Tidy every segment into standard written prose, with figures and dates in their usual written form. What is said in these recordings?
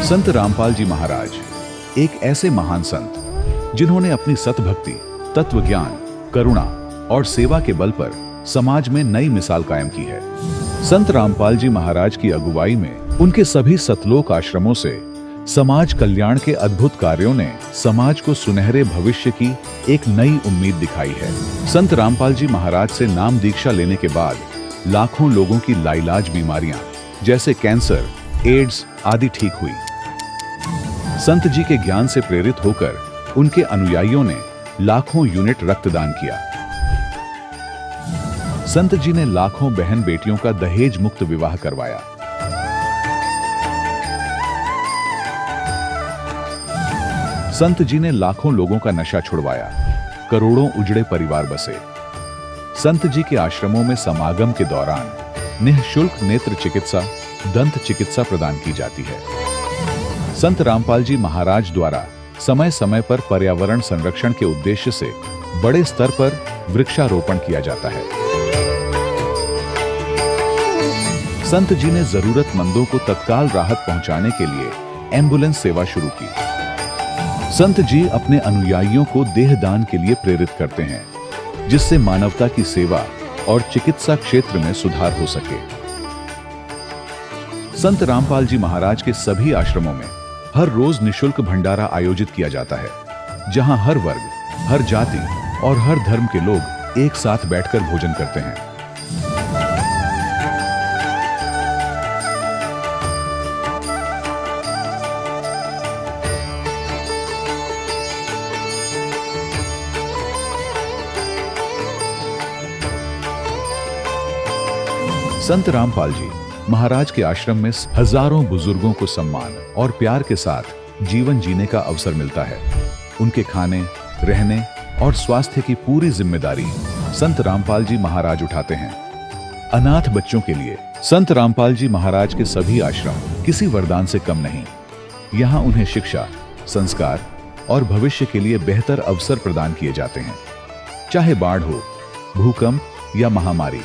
संत रामपाल जी महाराज एक ऐसे महान संत जिन्होंने अपनी सतभक्ति, तत्व ज्ञान, करुणा और सेवा के बल पर समाज में नई मिसाल कायम की है। संत रामपाल जी महाराज की अगुवाई में उनके सभी सतलोक आश्रमों से समाज कल्याण के अद्भुत कार्यों ने समाज को सुनहरे भविष्य की एक नई उम्मीद दिखाई है। संत रामपाल जी महाराज से नाम दीक्षा लेने के बाद लाखों लोगों की लाइलाज बीमारियां जैसे कैंसर, एड्स आदि ठीक हुई। संत जी के ज्ञान से प्रेरित होकर उनके अनुयायियों ने लाखों यूनिट रक्तदान किया। संत जी ने लाखों बहन बेटियों का दहेज मुक्त विवाह करवाया। संत जी ने लाखों लोगों का नशा छुड़वाया, करोड़ों उजड़े परिवार बसे। संत जी के आश्रमों में समागम के दौरान निःशुल्क नेत्र चिकित्सा, दंत चिकित्सा प्रदान की जाती है। संत रामपाल जी महाराज द्वारा समय समय पर पर्यावरण संरक्षण के उद्देश्य से बड़े स्तर पर वृक्षारोपण किया जाता है। संत जी ने जरूरतमंदों को तत्काल राहत पहुंचाने के लिए एम्बुलेंस सेवा शुरू की। संत जी अपने अनुयायियों को देहदान के लिए प्रेरित करते हैं, जिससे मानवता की सेवा और चिकित्सा क्षेत्र में सुधार हो सके। संत रामपाल जी महाराज के सभी आश्रमों में हर रोज निःशुल्क भंडारा आयोजित किया जाता है, जहां हर वर्ग, हर जाति और हर धर्म के लोग एक साथ बैठकर भोजन करते हैं। संत रामपाल जी महाराज के आश्रम में हजारों बुजुर्गों को सम्मान और प्यार के साथ जीवन जीने का अवसर मिलता है। उनके खाने, रहने और स्वास्थ्य की पूरी जिम्मेदारी संत रामपाल जी महाराज उठाते हैं। अनाथ बच्चों के लिए संत रामपाल जी महाराज के सभी आश्रम किसी वरदान से कम नहीं। यहाँ उन्हें शिक्षा, संस्कार और भविष्य के लिए बेहतर अवसर प्रदान किए जाते हैं। चाहे बाढ़ हो, भूकंप या महामारी,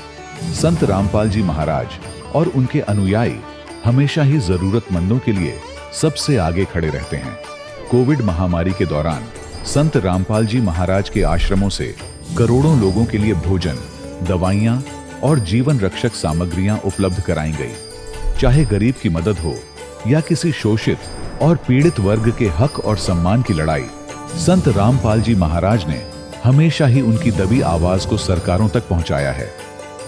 संत रामपाल जी महाराज और उनके अनुयायी हमेशा ही जरूरतमंदों के लिए सबसे आगे खड़े रहते हैं। कोविड महामारी के दौरान संत रामपाल जी महाराज के आश्रमों से करोड़ों लोगों के लिए भोजन, दवाइयां और जीवन रक्षक सामग्रियां उपलब्ध कराई गई। चाहे गरीब की मदद हो या किसी शोषित और पीड़ित वर्ग के हक और सम्मान की लड़ाई, संत रामपाल जी महाराज ने हमेशा ही उनकी दबी आवाज को सरकारों तक पहुंचाया है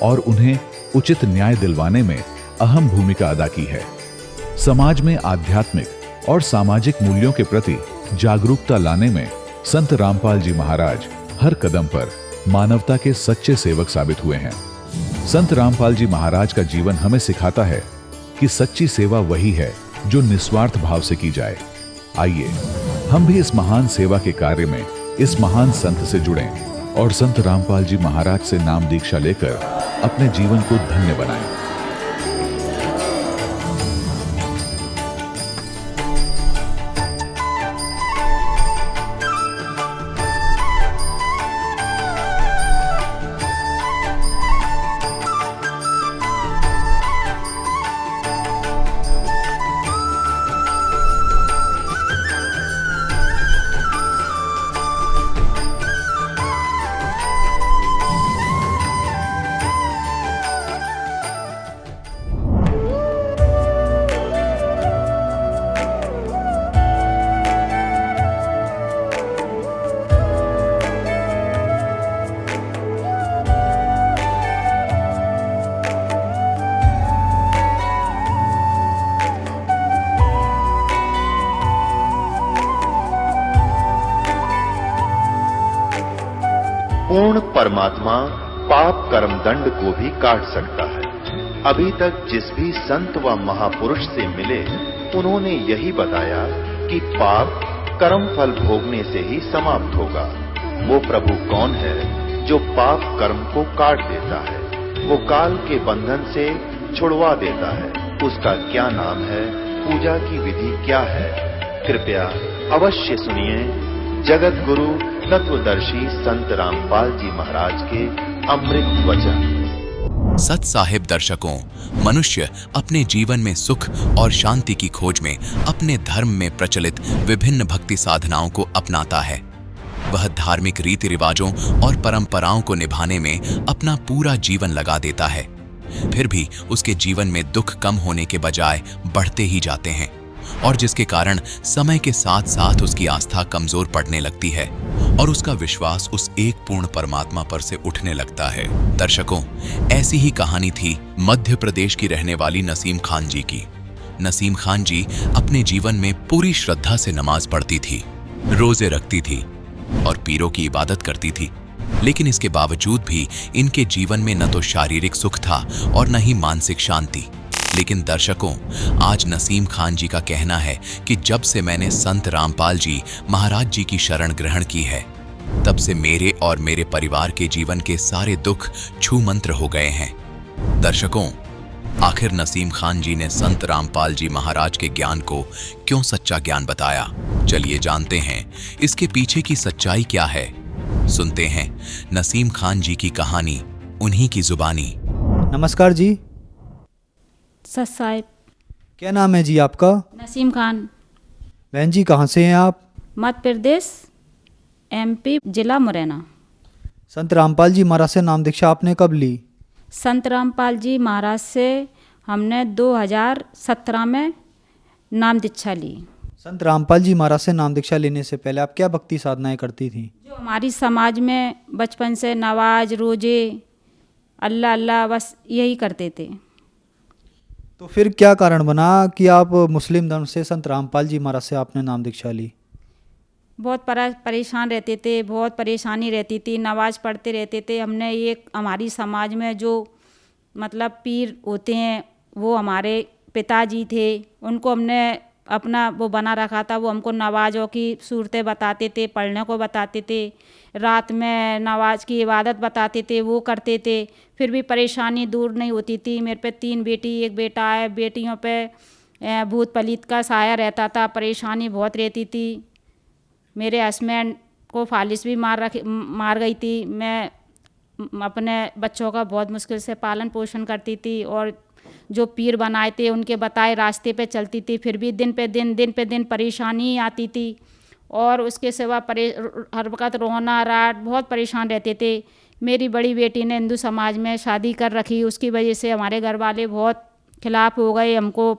और उन्हें उचित न्याय दिलवाने में अहम भूमिका अदा की है। समाज में आध्यात्मिक और सामाजिक मूल्यों के प्रति जागरूकता लाने में संत रामपाल जी महाराज हर कदम पर मानवता के सच्चे सेवक साबित हुए हैं। संत रामपाल जी महाराज का जीवन हमें सिखाता है कि सच्ची सेवा वही है जो निस्वार्थ भाव से की जाए। आइए हम भी इस महान सेवा के कार्य में इस महान संत से जुड़ें और संत रामपाल जी महाराज से नाम दीक्षा लेकर अपने जीवन को धन्य बनाएं। पूर्ण परमात्मा पाप कर्म दंड को भी काट सकता है। अभी तक जिस भी संत व महापुरुष से मिले, उन्होंने यही बताया कि पाप कर्म फल भोगने से ही समाप्त होगा। वो प्रभु कौन है जो पाप कर्म को काट देता है, वो काल के बंधन से छुड़वा देता है। उसका क्या नाम है, पूजा की विधि क्या है? कृपया अवश्य सुनिए जगत गुरु तत्वदर्शी संत रामपाल जी महाराज के अमृत वचन। सत साहिब दर्शकों, मनुष्य अपने जीवन में सुख और शांति की खोज में अपने धर्म में प्रचलित विभिन्न भक्ति साधनाओं को अपनाता है। वह धार्मिक रीति रिवाजों और परंपराओं को निभाने में अपना पूरा जीवन लगा देता है। फिर भी उसके जीवन में दुख कम होने के बजाय बढ़ते ही जाते हैं, और जिसके कारण समय के साथ साथ उसकी आस्था कमजोर पड़ने लगती है और उसका विश्वास उस एक पूर्ण परमात्मा पर से उठने लगता है। दर्शकों, ऐसी ही कहानी थी मध्य प्रदेश की रहने वाली नसीम खान जी की। नसीम खान जी अपने जीवन में पूरी श्रद्धा से नमाज पढ़ती थी, रोजे रखती थी और पीरों की इबादत करती थी, लेकिन इसके बावजूद भी इनके जीवन में न तो शारीरिक सुख था और न ही मानसिक शांति। लेकिन दर्शकों, आज नसीम खान जी का कहना है कि जब से मैंने संत रामपाल जी महाराज जी की शरण ग्रहण की है, तब से मेरे और मेरे परिवार के जीवन के सारे दुख छू मंत्र हो गए हैं। दर्शकों, आखिर नसीम खान जी ने संत रामपाल जी महाराज के ज्ञान को क्यों सच्चा ज्ञान बताया? चलिए जानते हैं इसके पीछे की सच्चाई क्या है। सुनते हैं नसीम खान जी की कहानी, उन्हीं की जुबानी। नमस्कार जी। सत साहिब। क्या नाम है जी आपका? नसीम खान। बहन जी कहाँ से हैं आप? मध्य प्रदेश, MP, जिला मुरैना। संत रामपाल जी महाराज से नाम दीक्षा आपने कब ली? संत रामपाल जी महाराज से हमने 2017 में नाम दीक्षा ली। संत रामपाल जी महाराज से नाम दीक्षा लेने से पहले आप क्या भक्ति साधनाएं करती थी? जो हमारी समाज में बचपन से नवाज, रोजे, अल्लाह अल्लाह बस यही करते थे। तो फिर क्या कारण बना कि आप मुस्लिम धर्म से संत रामपाल जी महाराज से आपने नाम दीक्षा ली? बहुत परेशान रहते थे, बहुत परेशानी रहती थी, नमाज पढ़ते रहते थे। हमने एक हमारी समाज में जो मतलब पीर होते हैं वो हमारे पिताजी थे, उनको हमने अपना वो बना रखा था। वो हमको नमाज़ों की सूरतें बताते थे, पढ़ने को बताते थे, रात में नमाज की इबादत बताते थे, वो करते थे। फिर भी परेशानी दूर नहीं होती थी। मेरे पे 3 बेटी 1 बेटा है। बेटियों पे भूत पलीत का साया रहता था, परेशानी बहुत रहती थी। मेरे हस्बैंड को फालिस भी मार गई थी। मैं अपने बच्चों का बहुत मुश्किल से पालन पोषण करती थी और जो पीर बनाए थे उनके बताए रास्ते पे चलती थी। फिर भी दिन पे दिन परेशानी आती थी और उसके सिवा हर वक्त रोना राट बहुत परेशान रहते थे। मेरी बड़ी बेटी ने हिंदू समाज में शादी कर रखी, उसकी वजह से हमारे घर वाले बहुत खिलाफ हो गए, हमको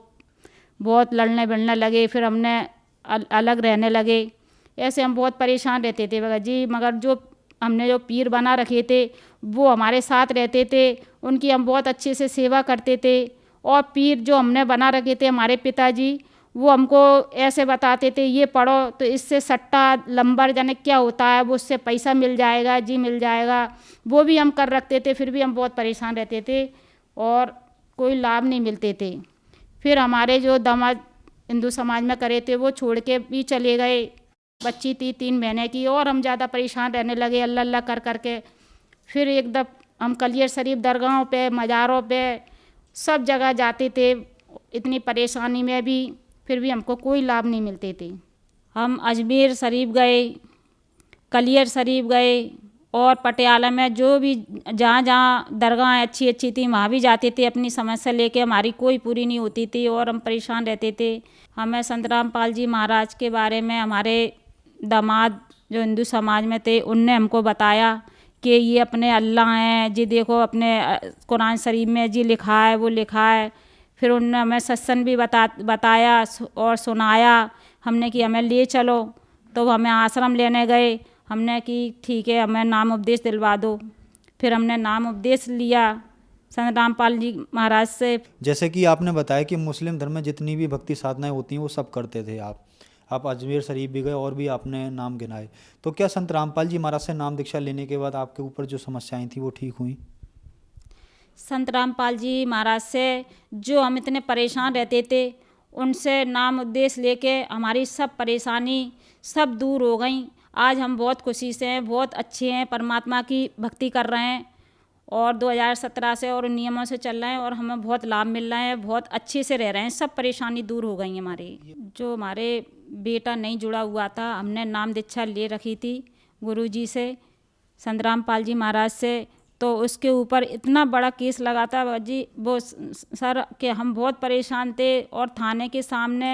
बहुत लड़ने भिड़ने लगे। फिर हमने अलग रहने लगे। ऐसे हम बहुत परेशान रहते थे भगत जी। मगर जो हमने जो पीर बना रखे थे वो हमारे साथ रहते थे, उनकी हम बहुत अच्छे से सेवा करते थे। और पीर जो हमने बना रखे थे हमारे पिताजी, वो हमको ऐसे बताते थे ये पढ़ो तो इससे सट्टा लंबर जाने क्या होता है, वो उससे पैसा मिल जाएगा जी, मिल जाएगा। वो भी हम कर रखते थे। फिर भी हम बहुत परेशान रहते थे और कोई लाभ नहीं मिलते थे। फिर हमारे जो दामाद हिंदू समाज में करे थे वो छोड़ के भी चले गए। बच्ची थी 3 महीने की और हम ज़्यादा परेशान रहने लगे अल्लाह अल्लाह कर करके। फिर एकदम हम कलियर शरीफ दरगाहों पे, मज़ारों पे सब जगह जाते थे, इतनी परेशानी में भी। फिर भी हमको कोई लाभ नहीं मिलते थे। हम अजमेर शरीफ गए, कलियर शरीफ गए और पटियाला में जो भी जहाँ जहाँ दरगाहें अच्छी अच्छी थी वहाँ भी जाते थे। अपनी समस्या लेके हमारी कोई पूरी नहीं होती थी और हम परेशान रहते थे। हमें संत रामपाल जी महाराज के बारे में हमारे दामाद जो हिंदू समाज में थे उनने हमको बताया कि ये अपने अल्लाह हैं जी, देखो अपने कुरान शरीफ में जी लिखा है, वो लिखा है। फिर उन्होंने हमें सत्संग भी बताया और सुनाया। हमने कि हमें ले चलो, तो हमें आश्रम लेने गए। हमने कि ठीक है, हमें नाम उपदेश दिलवा दो। फिर हमने नाम उपदेश लिया संत रामपाल जी महाराज से। जैसे कि आपने बताया कि मुस्लिम धर्म में जितनी भी भक्ति साधनाएं होती हैं वो सब करते थे आप अजमेर शरीफ भी गए और भी आपने नाम गिनाए। तो क्या संत रामपाल जी महाराज से नाम दीक्षा लेने के बाद आपके ऊपर जो समस्याएं थी वो ठीक हुई? संत रामपाल जी महाराज से जो हम इतने परेशान रहते थे, उनसे नाम उद्देश्य लेके हमारी सब परेशानी सब दूर हो गई। आज हम बहुत खुशी से हैं, बहुत अच्छे हैं, परमात्मा की भक्ति कर रहे हैं और 2017 से और नियमों से चल रहे हैं और हमें बहुत लाभ मिल रहा है, बहुत अच्छे से रह रहे हैं। सब परेशानी दूर हो गई हमारी। जो हमारे बेटा नहीं जुड़ा हुआ था, हमने नाम दीक्षा ले रखी थी गुरुजी से, संत रामपाल जी महाराज से। तो उसके ऊपर इतना बड़ा केस लगा था जी वो सर कि हम बहुत परेशान थे और थाने के सामने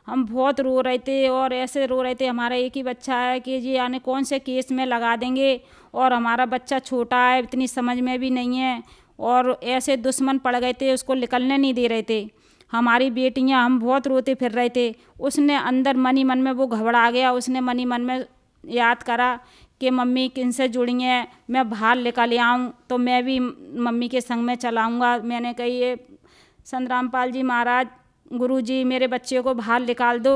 हम बहुत रो रहे थे और ऐसे रो रहे थे। हमारा एक ही बच्चा है कि जी यानी कौन से केस में लगा देंगे और हमारा बच्चा छोटा है, इतनी समझ में भी नहीं है और ऐसे दुश्मन पड़ गए थे, उसको निकलने नहीं दे रहे थे। हमारी बेटियां, हम बहुत रोते फिर रहे थे। उसने अंदर मन ही मन में वो घबरा गया, उसने मन ही मन में याद करा कि मम्मी किनसे जुड़ी हैं, मैं बाहर निकल आऊँ तो मैं भी मम्मी के संग में चलाऊँगा। मैंने कही ये संत रामपाल जी महाराज गुरु जी मेरे बच्चे को बाहर निकाल दो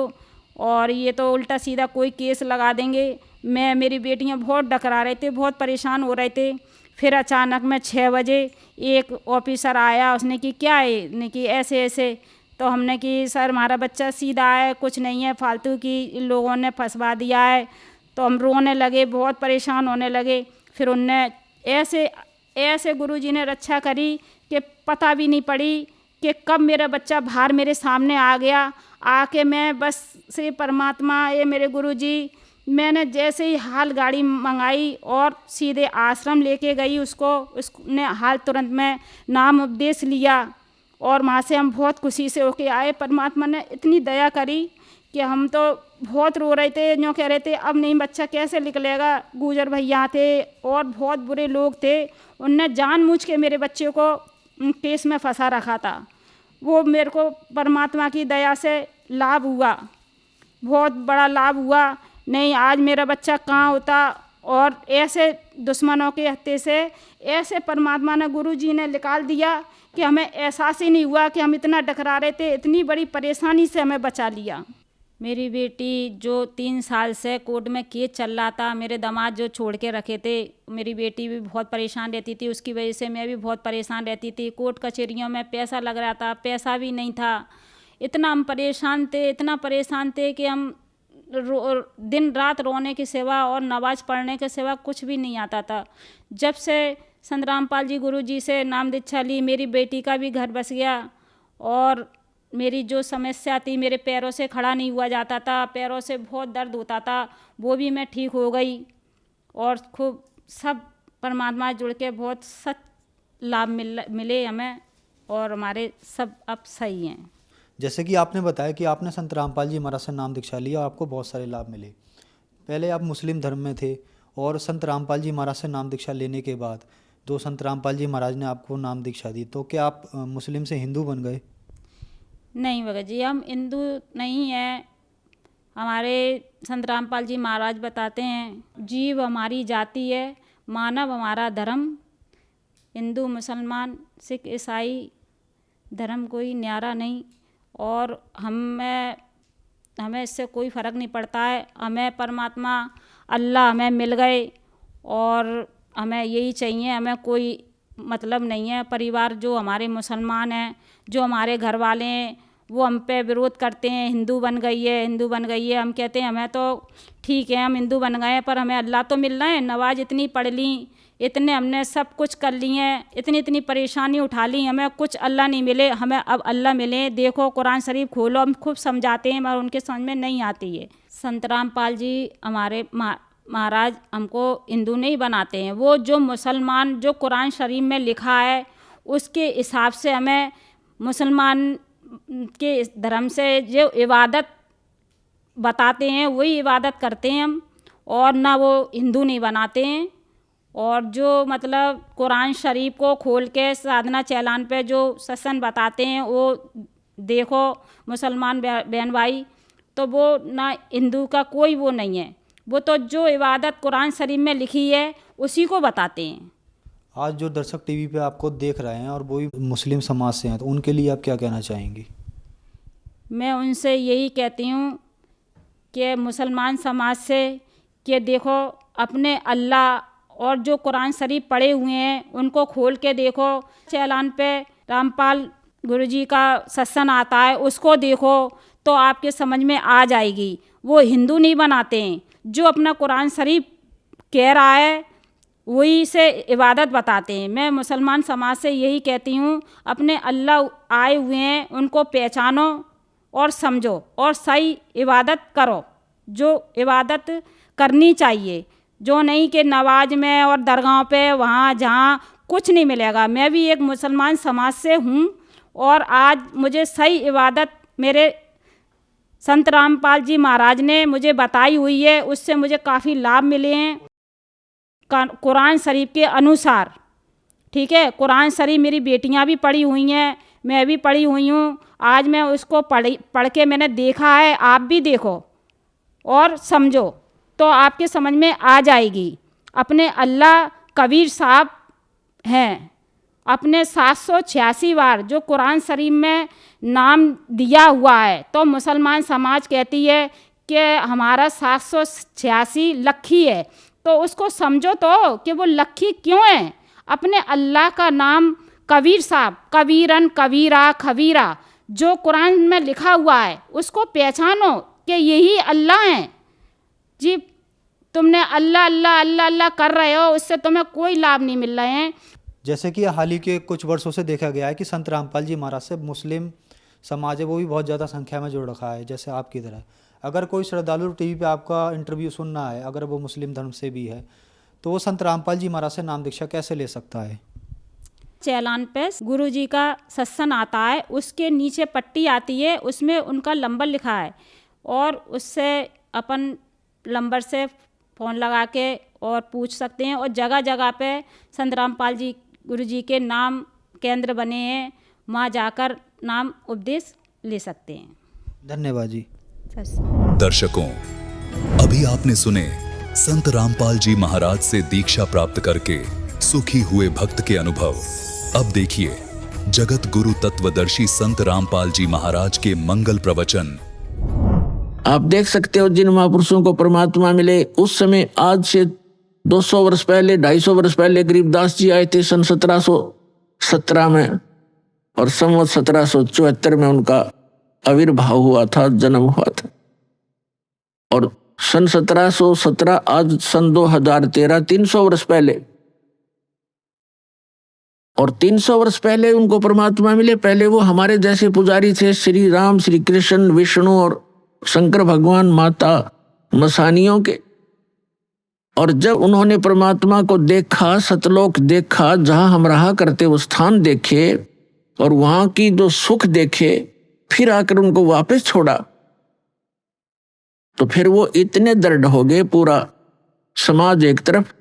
और ये तो उल्टा सीधा कोई केस लगा देंगे। मेरी बेटियां बहुत डकरा रहे थे, बहुत परेशान हो रहे थे। फिर अचानक में 6 बजे एक ऑफिसर आया, उसने कि क्या है, ने कि ऐसे ऐसे। तो हमने कि सर हमारा बच्चा सीधा है, कुछ नहीं है, फालतू की लोगों ने फंसवा दिया है। तो हम रोने लगे, बहुत परेशान होने लगे। फिर उनने ऐसे ऐसे गुरुजी ने रक्षा करी कि पता भी नहीं पड़ी कि कब मेरा बच्चा बाहर मेरे सामने आ गया। आके मैं बस से परमात्मा ये मेरे गुरुजी, मैंने जैसे ही हाल गाड़ी मंगाई और सीधे आश्रम लेके गई उसने हाल तुरंत में नाम उपदेश लिया और वहाँ से हम बहुत खुशी से होके आए। परमात्मा ने इतनी दया करी कि हम तो बहुत रो रहे थे, जो कह रहे थे अब नहीं बच्चा कैसे निकलेगा। गुजर भैया थे और बहुत बुरे लोग थे, उनने जानबूझ के मेरे बच्चे को केस में फंसा रखा था। वो मेरे को परमात्मा की दया से लाभ हुआ, बहुत बड़ा लाभ हुआ। नहीं आज मेरा बच्चा कहाँ होता। और ऐसे दुश्मनों के हत्थे से ऐसे परमात्मा ने गुरुजी ने निकाल दिया कि हमें एहसास ही नहीं हुआ कि हम इतना डकरा रहे थे। इतनी बड़ी परेशानी से हमें बचा लिया। मेरी बेटी जो 3 साल से कोर्ट में केस चल रहा था, मेरे दामाद जो छोड़ के रखे थे, मेरी बेटी भी बहुत परेशान रहती थी, उसकी वजह से मैं भी बहुत परेशान रहती थी। कोर्ट कचहरियों में पैसा लग रहा था, पैसा भी नहीं था। इतना हम परेशान थे, इतना परेशान थे कि हम दिन रात रोने की सिवा और नमाज पढ़ने के सिवा कुछ भी नहीं आता था। जब से संत रामपाल जी गुरु जी से नाम दीक्षा ली, मेरी बेटी का भी घर बस गया और मेरी जो समस्या थी, मेरे पैरों से खड़ा नहीं हुआ जाता था, पैरों से बहुत दर्द होता था, वो भी मैं ठीक हो गई। और खूब सब परमात्मा जुड़ के बहुत सच लाभ मिले हमें और हमारे सब अब सही हैं। जैसे कि आपने बताया कि आपने संत रामपाल जी महाराज से नाम दीक्षा लिया और आपको बहुत सारे लाभ मिले। पहले आप मुस्लिम धर्म में थे और संत रामपाल जी महाराज से नाम दीक्षा लेने के बाद तो संत रामपाल जी महाराज ने आपको नाम दीक्षा दी, तो क्या आप मुस्लिम से हिंदू बन गए? नहीं भगत जी, हम हिंदू नहीं हैं। हमारे संत रामपाल जी महाराज बताते हैं, जीव हमारी जाति है, मानव हमारा धर्म। हिंदू मुसलमान सिख ईसाई धर्म कोई न्यारा नहीं और हमें इससे कोई फ़र्क नहीं पड़ता है। हमें परमात्मा अल्लाह हमें मिल गए और हमें यही चाहिए, हमें कोई मतलब नहीं है। परिवार जो हमारे मुसलमान हैं, जो हमारे घर वाले हैं, वो हम पे विरोध करते हैं, हिंदू बन गई है, हिंदू बन गई है। हम कहते हैं हमें तो ठीक है, हम हिंदू बन गए हैं, पर हमें अल्लाह तो मिल रहे हैं। नमाज इतनी पढ़ ली, इतने हमने सब कुछ कर ली हैं, इतनी परेशानी उठा ली, हमें कुछ अल्लाह नहीं मिले। हमें अब अल्लाह मिले। देखो कुरान शरीफ खोलो, हम खूब समझाते हैं मगर उनके समझ में नहीं आती है। संत रामपाल जी हमारे महाराज हमको हिंदू नहीं बनाते हैं। वो जो मुसलमान जो कुरान शरीफ में लिखा है उसके हिसाब से हमें मुसलमान के धर्म से जो इबादत बताते हैं वही इबादत करते हैं हम, और ना वो हिंदू नहीं बनाते हैं। और जो मतलब कुरान शरीफ को खोल के साधना चैलान पे जो सत्संग बताते हैं वो देखो मुसलमान बहन भाई, तो वो ना हिंदू का कोई वो नहीं है। वो तो जो इबादत कुरान शरीफ में लिखी है उसी को बताते हैं। आज जो दर्शक टीवी पे आपको देख रहे हैं और वो भी मुस्लिम समाज से हैं, तो उनके लिए आप क्या कहना चाहेंगी? मैं उनसे यही कहती हूँ कि मुसलमान समाज से कि देखो अपने अल्लाह और जो कुरान शरीफ पढ़े हुए हैं उनको खोल के देखो। चैलान पे रामपाल गुरुजी का सत्संग आता है, उसको देखो तो आपके समझ में आ जाएगी। वो हिंदू नहीं बनाते हैं, जो अपना कुरान शरीफ कह रहा है वही से इबादत बताते हैं। मैं मुसलमान समाज से यही कहती हूँ, अपने अल्लाह आए हुए हैं उनको पहचानो और समझो और सही इबादत करो, जो इबादत करनी चाहिए। जो नहीं कि नवाज में और दरगाहों पे वहाँ जहाँ कुछ नहीं मिलेगा। मैं भी एक मुसलमान समाज से हूँ और आज मुझे सही इबादत मेरे संत रामपाल जी महाराज ने मुझे बताई हुई है, उससे मुझे काफ़ी लाभ मिले हैं कुरान शरीफ के अनुसार। ठीक है, कुरान शरीफ मेरी बेटियां भी पढ़ी हुई हैं, मैं भी पढ़ी हुई हूँ। आज मैं उसको पढ़ के मैंने देखा है, आप भी देखो और समझो तो आपके समझ में आ जाएगी। अपने अल्लाह कबीर साहब हैं, अपने 786 बार जो कुरान शरीफ में नाम दिया हुआ है, तो मुसलमान समाज कहती है कि हमारा 786 लक्खी है, तो उसको समझो तो कि वो लक्खी क्यों है। अपने अल्लाह का नाम कबीर साहब, कबीरन कबीरा खबीरा, जो कुरान में लिखा हुआ है उसको पहचानो कि यही अल्लाह हैं। जी तुमने अल्लाह अल्लाह अल्लाह अल्लाह कर रहे हो, उससे तुम्हें कोई लाभ नहीं मिल रहे हैं। जैसे कि हाल ही के कुछ वर्षों से देखा गया है कि संत रामपाल जी महाराज से मुस्लिम समाज है वो भी बहुत ज़्यादा संख्या में जुड़ रखा है, जैसे आपकी तरह। अगर कोई श्रद्धालु टीवी पे आपका इंटरव्यू सुनना है, अगर वो मुस्लिम धर्म से भी है, तो वो संत रामपाल जी महाराज से नाम दीक्षा कैसे ले सकता है? चैलान पे गुरु जी का सत्संग आता है, उसके नीचे पट्टी आती है, उसमें उनका नंबर लिखा है और उससे अपन नंबर से फ़ोन लगा के और पूछ सकते हैं। और जगह जगह पे संत रामपाल जी गुरु जी के नाम केंद्र बने हैं, वहाँ जाकर नाम उपदेश ले सकते हैं। धन्यवाद जी। दर्शकों, अभी आपने सुने संत रामपाल जी महाराज से दीक्षा प्राप्त करके सुखी हुए भक्त के अनुभव। अब देखिए जगत गुरु तत्वदर्शी संत रामपाल जी महाराज के मंगल प्रवचन। आप देख सकते हो जिन महापुरुषों को परमात्मा मिले उस समय, आज से 200 वर्ष पहले, 250 वर्ष पहले गरीबदास जी आए थे सन 1717 में, और संवत 1774 में उनका आविर्भाव हुआ था, जन्म हुआ था। और सन 1717 आज सन 2013, 300 वर्ष पहले, और 300 वर्ष पहले उनको परमात्मा मिले। पहले वो हमारे जैसे पुजारी थे, श्री राम, श्री कृष्ण, विष्णु और शंकर भगवान, माता मसानियों के। और जब उन्होंने परमात्मा को देखा, सतलोक देखा, जहां हम रहा करते वो स्थान देखे और वहां की जो सुख देखे, फिर आकर उनको वापस छोड़ा, तो फिर वो इतने दृढ़ हो गए, पूरा समाज एक तरफ।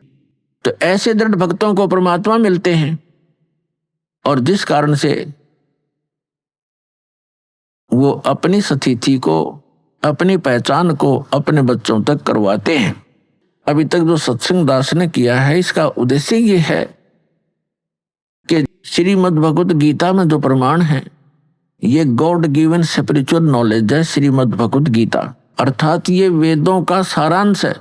तो ऐसे दृढ़ भक्तों को परमात्मा मिलते हैं, और जिस कारण से वो अपनी स्थिति को, अपनी पहचान को अपने बच्चों तक करवाते हैं। अभी तक जो सत्संग दास ने किया है, इसका उद्देश्य ये है कि श्रीमद् भगवत गीता में जो प्रमाण है, ये गॉड गिवन स्पिरिचुअल नॉलेज है। श्रीमद् भगवत गीता अर्थात ये वेदों का सारांश है,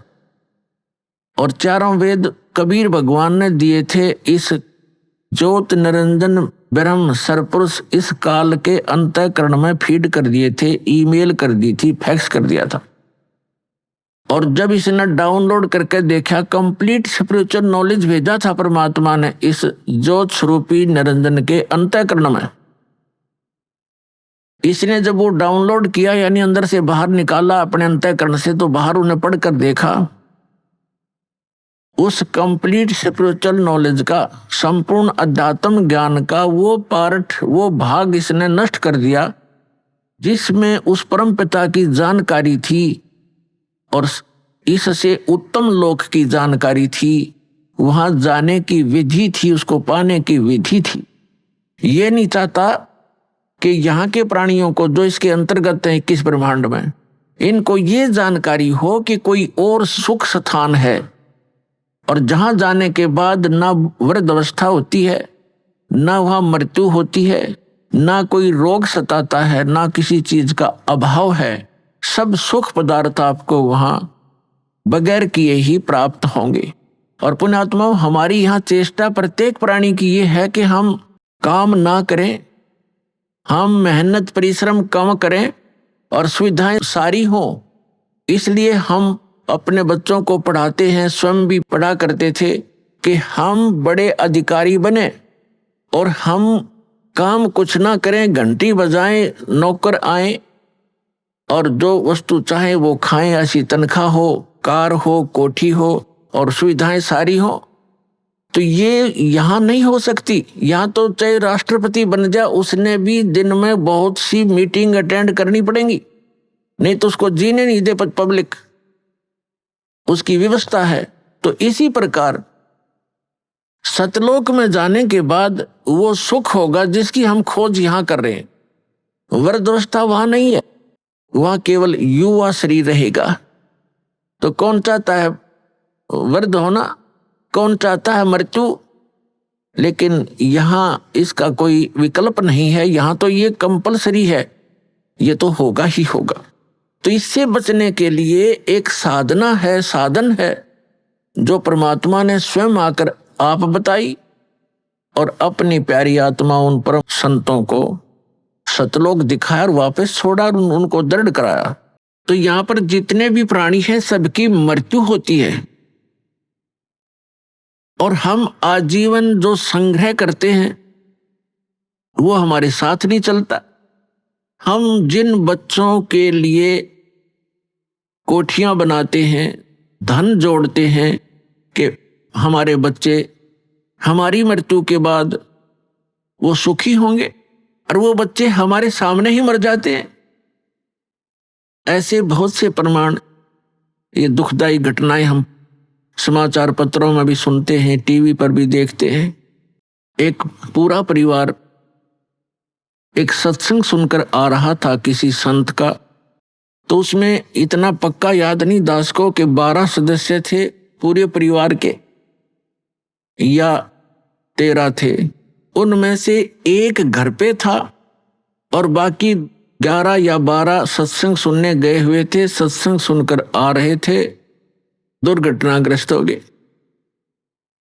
और चारों वेद कबीर भगवान ने दिए थे इस ज्योत निरंजन ब्रह्म सरपुरुष इस काल के अंतःकरण में फीड कर दिए थे, ईमेल कर दी थी, फैक्स कर दिया था। और जब इसने डाउनलोड करके देखा, कंप्लीट स्पिरिचुअल नॉलेज भेजा था परमात्मा ने इस ज्योत स्वरूपी निरंजन के अंतःकरण में। इसने जब वो डाउनलोड किया, यानी अंदर से बाहर निकाला अपने अंतःकरण से, तो बाहर उन्हें पढ़कर देखा, उस कंप्लीट स्पिरिचुअल नॉलेज का, संपूर्ण अध्यात्म ज्ञान का वो पार्ट, वो भाग इसने नष्ट कर दिया जिसमें उस परम पिता की जानकारी थी और इससे उत्तम लोक की जानकारी थी, वहां जाने की विधि थी, उसको पाने की विधि थी। ये नहीं चाहता कि यहाँ के प्राणियों को जो इसके अंतर्गत है 21 ब्रह्मांड में, इनको ये जानकारी हो कि कोई और सुख स्थान है, और जहां जाने के बाद ना वृद्ध अवस्था होती है, ना वहां मृत्यु होती है, ना कोई रोग सताता है, ना किसी चीज का अभाव है। सब सुख पदार्थ आपको वहां बगैर किए ही प्राप्त होंगे। और पुण्यात्माओं, हमारी यहाँ चेष्टा प्रत्येक प्राणी की ये है कि हम काम ना करें, हम मेहनत परिश्रम कम करें और सुविधाएं सारी हों। इसलिए हम अपने बच्चों को पढ़ाते हैं, स्वयं भी पढ़ा करते थे कि हम बड़े अधिकारी बने और हम काम कुछ ना करें, घंटी बजाएं, नौकर आए और जो वस्तु चाहे वो खाएं, ऐसी तनख्वाह हो, कार हो, कोठी हो और सुविधाएं सारी हो। तो ये यहाँ नहीं हो सकती। यहाँ तो चाहे राष्ट्रपति बन जाए, उसने भी दिन में बहुत सी मीटिंग अटेंड करनी पड़ेंगी, नहीं तो उसको जीने नहीं दे पब्लिक, उसकी व्यवस्था है। तो इसी प्रकार सतलोक में जाने के बाद वो सुख होगा जिसकी हम खोज यहाँ कर रहे हैं। वृद्धावस्था वहां नहीं है, वहां केवल युवा शरीर रहेगा। तो कौन चाहता है वृद्ध होना, कौन चाहता है मृत्यु? लेकिन यहाँ इसका कोई विकल्प नहीं है, यहाँ तो ये कंपलसरी है, ये तो होगा ही होगा। तो इससे बचने के लिए एक साधना है, साधन है, जो परमात्मा ने स्वयं आकर आप बताई और अपनी प्यारी आत्मा उन परम संतों को सतलोक दिखाया और वापस छोड़ा और उनको दृढ़ कराया। तो यहाँ पर जितने भी प्राणी हैं सबकी मृत्यु होती है, और हम आजीवन जो संग्रह करते हैं वो हमारे साथ नहीं चलता। हम जिन बच्चों के लिए कोठियां बनाते हैं, धन जोड़ते हैं कि हमारे बच्चे हमारी मृत्यु के बाद वो सुखी होंगे, और वो बच्चे हमारे सामने ही मर जाते हैं। ऐसे बहुत से प्रमाण, ये दुखदायी घटनाएं हम समाचार पत्रों में भी सुनते हैं, टीवी पर भी देखते हैं। एक पूरा परिवार एक सत्संग सुनकर आ रहा था किसी संत का, तो उसमें इतना पक्का याद नहीं दास को कि 12 सदस्य थे पूरे परिवार के या 13 थे। उनमें से एक घर पे था और बाकी 11 या 12 सत्संग सुनने गए हुए थे, सत्संग सुनकर आ रहे थे, दुर्घटनाग्रस्त हो गए।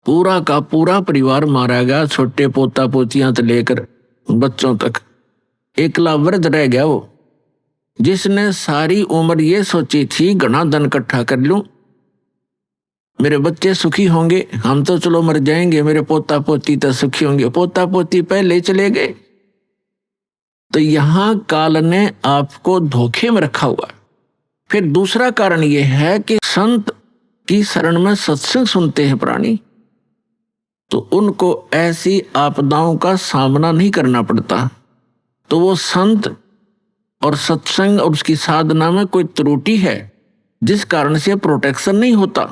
पूरा का पूरा परिवार मारा गया, छोटे पोता पोतियां से लेकर बच्चों तक। एकला वृद्ध रह गया वो, जिसने सारी उम्र ये सोची थी घना धन इकट्ठा कर लूं, मेरे बच्चे सुखी होंगे, हम तो चलो मर जाएंगे, मेरे पोता पोती तो सुखी होंगे। पोता पोती पहले चले गए। तो यहां काल ने आपको धोखे में रखा हुआ। फिर दूसरा कारण यह है कि संत की शरण में सत्संग सुनते हैं प्राणी, तो उनको ऐसी आपदाओं का सामना नहीं करना पड़ता। तो वो संत और सत्संग और उसकी साधना में कोई त्रुटि है जिस कारण से प्रोटेक्शन नहीं होता।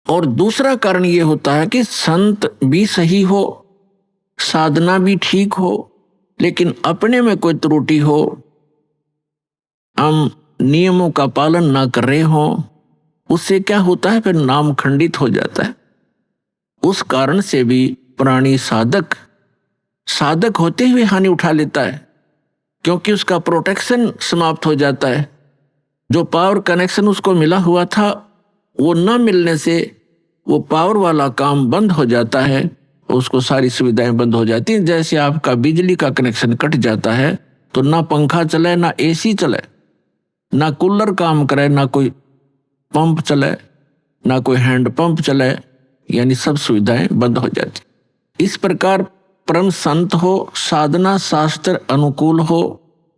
और दूसरा कारण ये होता है कि संत भी सही हो, साधना भी ठीक हो, लेकिन अपने में कोई त्रुटि हो, हम नियमों का पालन ना कर रहे हो, उससे क्या होता है, फिर नाम खंडित हो जाता है। उस कारण से भी प्राणी साधक होते हुए हानि उठा लेता है, क्योंकि उसका प्रोटेक्शन समाप्त हो जाता है। जो पावर कनेक्शन उसको मिला हुआ था वो न मिलने से वो पावर वाला काम बंद हो जाता है, उसको सारी सुविधाएं बंद हो जाती हैं। जैसे आपका बिजली का कनेक्शन कट जाता है तो ना पंखा चले, ना एसी चले, ना कूलर काम करे, ना कोई पंप चले, ना कोई हैंड पंप चले, यानी सब सुविधाएं बंद हो जाती। इस प्रकार परम संत हो, साधना शास्त्र अनुकूल हो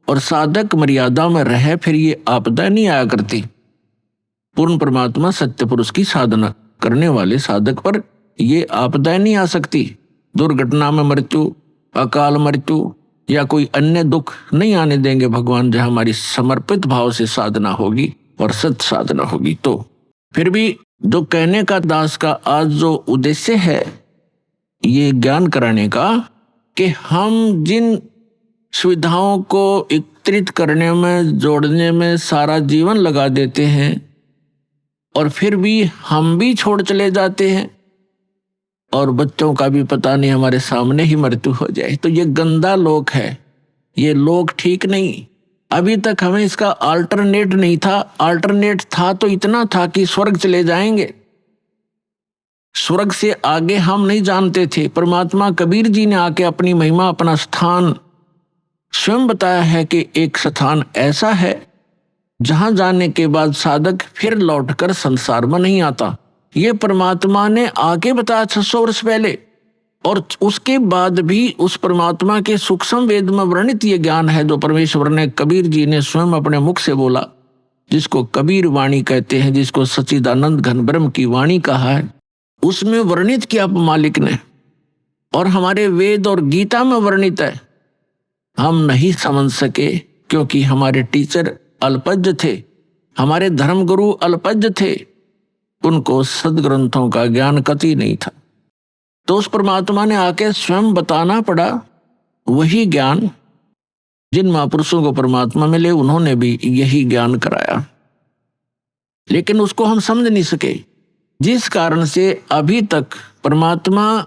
और साधक मर्यादा में रहे, फिर ये आपदा नहीं आया करती। पूर्ण परमात्मा सत्य पुरुष की साधना करने वाले साधक पर ये आपदाएं नहीं आ सकती। दुर्घटना में मृत्यु, अकाल मृत्यु या कोई अन्य दुख नहीं आने देंगे भगवान, जहां हमारी समर्पित भाव से साधना होगी और सत्य साधना होगी। तो फिर भी जो कहने का दास का आज जो उद्देश्य है ये ज्ञान कराने का, कि हम जिन सुविधाओं को एकत्रित करने में, जोड़ने में सारा जीवन लगा देते हैं और फिर भी हम भी छोड़ चले जाते हैं और बच्चों का भी पता नहीं, हमारे सामने ही मृत्यु हो जाए, तो ये गंदा लोक है, ये लोक ठीक नहीं। अभी तक हमें इसका अल्टरनेट नहीं था। अल्टरनेट था तो इतना था कि स्वर्ग चले जाएंगे, स्वर्ग से आगे हम नहीं जानते थे। परमात्मा कबीर जी ने आके अपनी महिमा, अपना स्थान स्वयं बताया है कि एक स्थान ऐसा है जहां जाने के बाद साधक फिर लौटकर संसार में नहीं आता। ये परमात्मा ने आके बताया 600 वर्ष पहले, और उसके बाद भी उस परमात्मा के सूक्ष्म वेद में वर्णित ये ज्ञान है जो परमेश्वर ने, कबीर जी ने स्वयं अपने मुख से बोला, जिसको कबीर वाणी कहते हैं, जिसको सच्चिदानंद घन ब्रह्म की वाणी कहा है। उसमें वर्णित किया मालिक ने, और हमारे वेद और गीता में वर्णित है, हम नहीं समझ सके क्योंकि हमारे टीचर अल्पज्ञ थे, हमारे धर्मगुरु अल्पज्ञ थे, उनको सदग्रंथों का ज्ञान कतई नहीं था। तो उस परमात्मा ने आके स्वयं बताना पड़ा वही ज्ञान। जिन महापुरुषों को परमात्मा मिले उन्होंने भी यही ज्ञान कराया, लेकिन उसको हम समझ नहीं सके, जिस कारण से अभी तक परमात्मा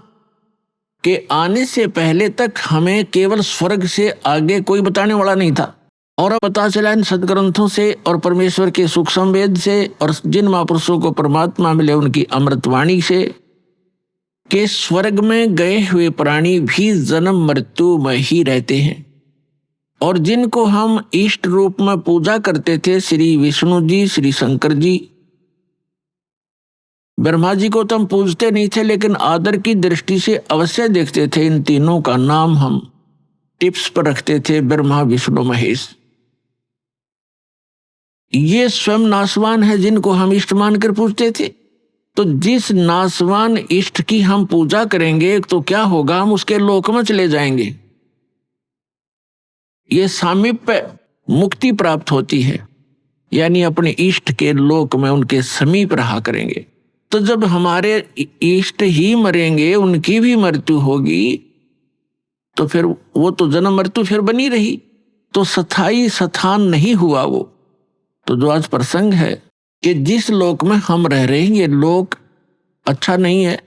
के आने से पहले तक हमें केवल स्वर्ग से आगे कोई बताने वाला नहीं था। और अब पता चला इन सदग्रंथों से और परमेश्वर के सुख संवेद से और जिन महापुरुषों को परमात्मा मिले उनकी अमृतवाणी से कि स्वर्ग में गए हुए प्राणी भी जन्म मृत्यु में ही रहते हैं। और जिनको हम इष्ट रूप में पूजा करते थे, श्री विष्णु जी, श्री शंकर जी, ब्रह्मा जी को तो हम पूजते नहीं थे, लेकिन आदर की दृष्टि से अवश्य देखते थे। इन तीनों का नाम हम टिप्स पर रखते थे, ब्रह्मा विष्णु महेश। ये स्वयं नासवान है जिनको हम इष्ट मानकर पूजते थे। तो जिस नासवान इष्ट की हम पूजा करेंगे तो क्या होगा, हम उसके लोक में चले जाएंगे। ये सामीप्य मुक्ति प्राप्त होती है, यानी अपने इष्ट के लोक में उनके समीप रहा करेंगे। तो जब हमारे इष्ट ही मरेंगे, उनकी भी मृत्यु होगी, तो फिर वो तो जन्म मृत्यु फिर बनी रही, तो स्थायी स्थान नहीं हुआ वो। तो जो आज प्रसंग है कि जिस लोक में हम रह रहे हैं ये लोक अच्छा नहीं है,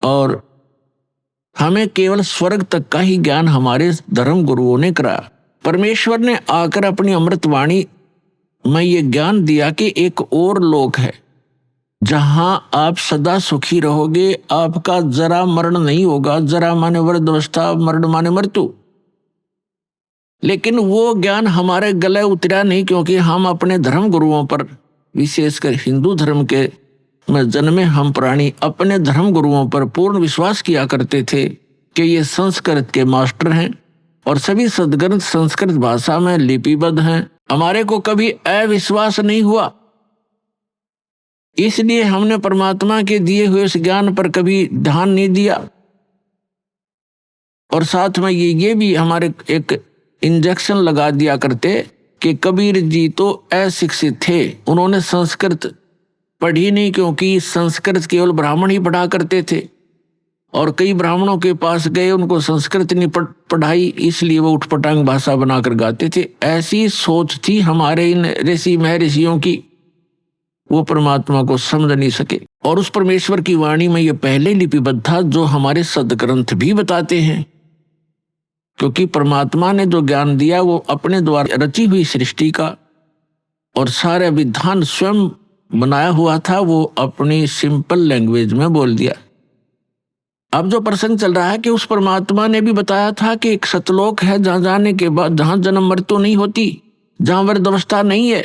और हमें केवल स्वर्ग तक का ही ज्ञान हमारे धर्म गुरुओं ने कराया। परमेश्वर ने आकर अपनी अमृतवाणी में ये ज्ञान दिया कि एक और लोक है जहां आप सदा सुखी रहोगे, आपका जरा मरण नहीं होगा। जरा माने वृद्धावस्था, मरण माने मृत्यु। लेकिन वो ज्ञान हमारे गले उतरा नहीं, क्योंकि हम अपने धर्म गुरुओं पर, विशेषकर हिंदू धर्म के में जन्मे हम प्राणी, अपने धर्म गुरुओं पर पूर्ण विश्वास किया करते थे कि ये संस्कृत के मास्टर हैं और सभी सदग्रंथ संस्कृत भाषा में लिपिबद्ध हैं। हमारे को कभी अविश्वास नहीं हुआ, इसलिए हमने परमात्मा के दिए हुए उस ज्ञान पर कभी ध्यान नहीं दिया। और साथ में ये भी हमारे एक इंजेक्शन लगा दिया करते कि कबीर जी तो अशिक्षित थे, उन्होंने संस्कृत पढ़ी नहीं, क्योंकि संस्कृत केवल ब्राह्मण ही पढ़ा करते थे। और कई ब्राह्मणों के पास गए, उनको संस्कृत नहीं पढ़ाई, इसलिए वो उठपटांग भाषा बनाकर गाते थे। ऐसी सोच थी हमारे इन ऋषि महर्षियों की, वो परमात्मा को समझ नहीं सके। और उस परमेश्वर की वाणी में ये पहले लिपिबद्ध था, जो हमारे सदग्रंथ भी बताते हैं। क्योंकि परमात्मा ने जो ज्ञान दिया वो अपने द्वारा रची हुई सृष्टि का और सारा विधान स्वयं बनाया हुआ था, वो अपनी सिंपल लैंग्वेज में बोल दिया। अब जो प्रसंग चल रहा है कि उस परमात्मा ने भी बताया था कि एक सतलोक है जहां जाने के बाद, जहां जन्म मृत्यु नहीं होती, जहां वृद्धावस्था नहीं है,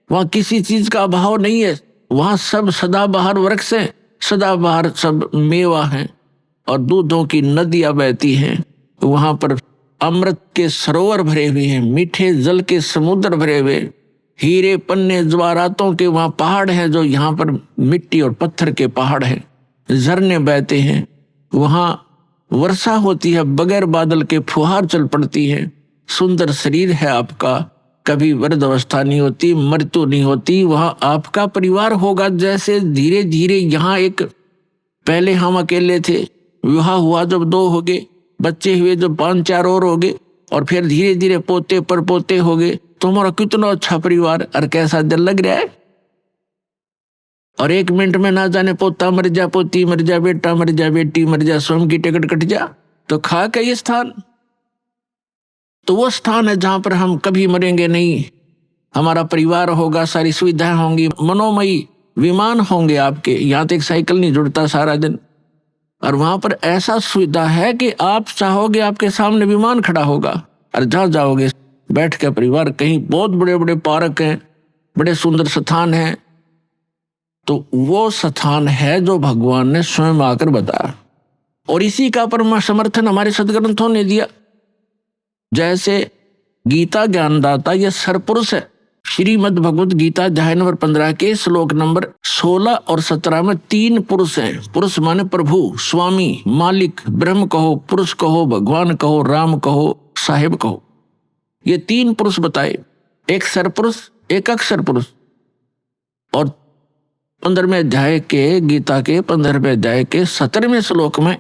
वहां किसी चीज का अभाव नहीं है, वहां सब सदाबहार वृक्ष हैं, सदाबहार सब मेवा हैं और दूधों की नदियां बहती हैं। वहां पर अमृत के सरोवर भरे हुए हैं, मीठे जल के समुद्र भरे हुए, हीरे पन्ने जवाहरातों के वहां पहाड़ हैं, जो यहाँ पर मिट्टी और पत्थर के पहाड़ हैं, झरने बहते हैं, वहां वर्षा होती है, बगैर बादल के फुहार चल पड़ती है, सुंदर शरीर है आपका, कभी वृद्धावस्था नहीं होती, मृत्यु नहीं होती, वहां आपका परिवार होगा। जैसे धीरे धीरे यहाँ एक, पहले हम अकेले थे, विवाह हुआ जब 2 हो गए, बच्चे हुए जब 5-4 और हो गए, और फिर धीरे धीरे पोते पर पोते हो गए, तो हमारा कितना अच्छा परिवार और कैसा दिल लग रहा है। और 1 मिनट में ना जाने पोता मर जा, पोती मर जा, बेटा मर जा, बेटी मर जा, स्वयं की टिकट कट जा, तो खा के ये स्थान, तो वो स्थान है जहां पर हम कभी मरेंगे नहीं। हमारा परिवार होगा, सारी सुविधाएं होंगी, मनोमयी विमान होंगे आपके, यहाँ तक साइकिल नहीं जुड़ता सारा दिन। और वहां पर ऐसा सुविधा है कि आप चाहोगे आपके सामने विमान खड़ा होगा, और जहां जाओगे बैठ के परिवार, कहीं बहुत बड़े बड़े पार्क हैं, बड़े सुंदर स्थान हैं। तो वो स्थान है जो भगवान ने स्वयं आकर बताया, और इसी का परम समर्थन हमारे सदग्रंथों ने दिया। जैसे गीता ज्ञानदाता यह सरपुरुष है, श्रीमद् भगवत गीता अध्याय नंबर 15 के श्लोक नंबर 16 और 17 में 3 पुरुष हैं। पुरुष माने प्रभु, स्वामी, मालिक, ब्रह्म कहो, पुरुष कहो, भगवान कहो, राम कहो, साहिब कहो। ये 3 पुरुष बताए, एक सरपुरुष, एक अक्षर पुरुष। और 15वें अध्याय के गीता के 15वें अध्याय के 17वें श्लोक में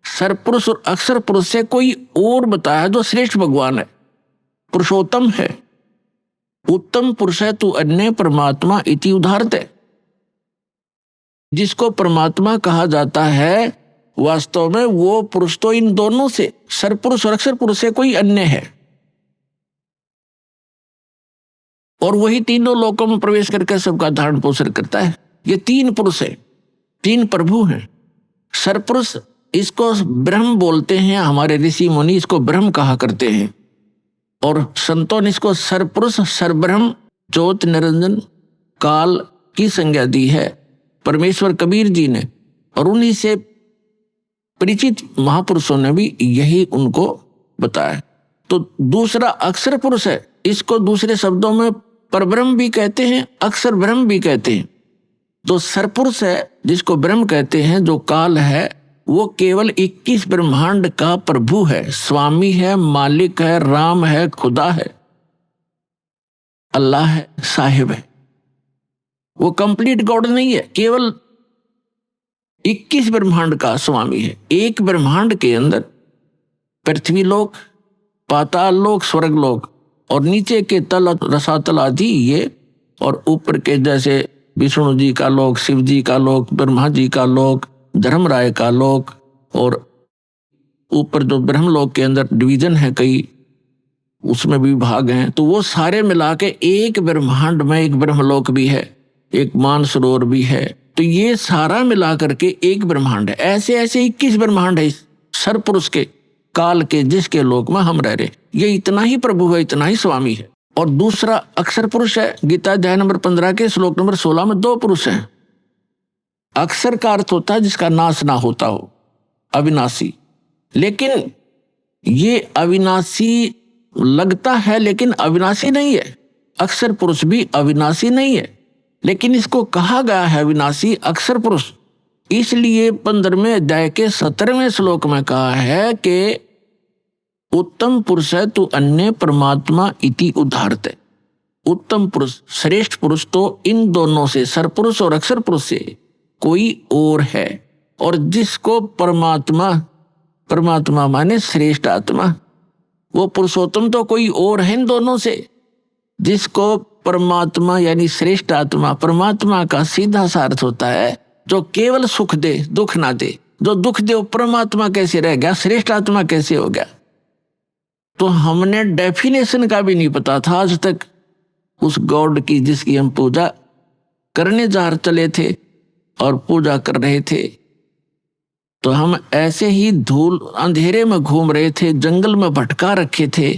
सरपुरुष और अक्षर पुरुष से कोई और बताया जो श्रेष्ठ भगवान है, पुरुषोत्तम है। उत्तम पुरुष है तू अन्य परमात्मा इति उदाहरते। जिसको परमात्मा कहा जाता है वास्तव में वो पुरुष तो इन दोनों से, सरपुरुष और अक्षर पुरुष से कोई अन्य है। और वही तीनों लोकों में प्रवेश करके सबका धारण पोषण करता है। ये 3 पुरुष है, 3 प्रभु हैं। सरपुरुष इसको ब्रह्म बोलते हैं, हमारे ऋषि मुनि इसको ब्रह्म कहा करते हैं। और संतों ने इसको सरपुरुष, सरब्रह्म, ज्योत, निरंजन, काल की संज्ञा दी है परमेश्वर कबीर जी ने। और उन्हीं से परिचित महापुरुषों ने भी यही उनको बताया। तो दूसरा अक्षर पुरुष है, इसको दूसरे शब्दों में परब्रह्म भी कहते हैं, अक्षर ब्रह्म भी कहते हैं। जो सरपुरुष है जिसको ब्रह्म कहते हैं, जो काल है, वो केवल 21 ब्रह्मांड का प्रभु है, स्वामी है, मालिक है, राम है, खुदा है, अल्लाह है, साहिब है। वो कंप्लीट गॉड नहीं है, केवल 21 ब्रह्मांड का स्वामी है। एक ब्रह्मांड के अंदर पृथ्वी लोक, पाताल लोक, स्वर्ग लोक और नीचे के तल, रसातल आदि ये, और ऊपर के जैसे विष्णु जी का लोक, शिव जी का लोक, ब्रह्मा जी का लोक, धर्मराय का लोक, और ऊपर जो ब्रह्मलोक के अंदर डिवीजन है कई, उसमें भी भाग हैं। तो वो सारे मिला के एक ब्रह्मांड में एक ब्रह्मलोक भी है, एक मानसरोवर भी है। तो ये सारा मिला करके एक ब्रह्मांड है। ऐसे ऐसे 21 ब्रह्मांड है इस सरपुरुष के, काल के, जिसके लोक में हम रह रहे। ये इतना ही प्रभु है, इतना ही स्वामी है। और दूसरा अक्षर पुरुष है। गीता अध्याय नंबर 15 के श्लोक नंबर 16 में 2 पुरुष हैं। अक्षर का अर्थ होता है जिसका नाश ना होता हो, अविनाशी। लेकिन ये अविनाशी लगता है लेकिन अविनाशी नहीं है। अक्षर पुरुष भी अविनाशी नहीं है, लेकिन इसको कहा गया है अविनाशी अक्षर पुरुष। इसलिए 15वें अध्याय के 17वें श्लोक में कहा है कि उत्तम पुरुष है तू अन्य परमात्मा इति उदाहरते। उत्तम पुरुष, श्रेष्ठ पुरुष तो इन दोनों से, सरपुरुष और अक्षर पुरुष से कोई और है। और जिसको परमात्मा, परमात्मा माने श्रेष्ठ आत्मा, वो पुरुषोत्तम तो कोई और है इन दोनों से। जिसको परमात्मा यानी श्रेष्ठ आत्मा, परमात्मा का सीधा सा अर्थ होता है जो केवल सुख दे, दुख ना दे। जो दुख दे वो परमात्मा कैसे रह गया, श्रेष्ठ आत्मा कैसे हो गया? तो हमने डेफिनेशन का भी नहीं पता था आज तक उस गॉड की जिसकी हम पूजा करने जा चले थे और पूजा कर रहे थे। तो हम ऐसे ही धूल अंधेरे में घूम रहे थे, जंगल में भटका रखे थे,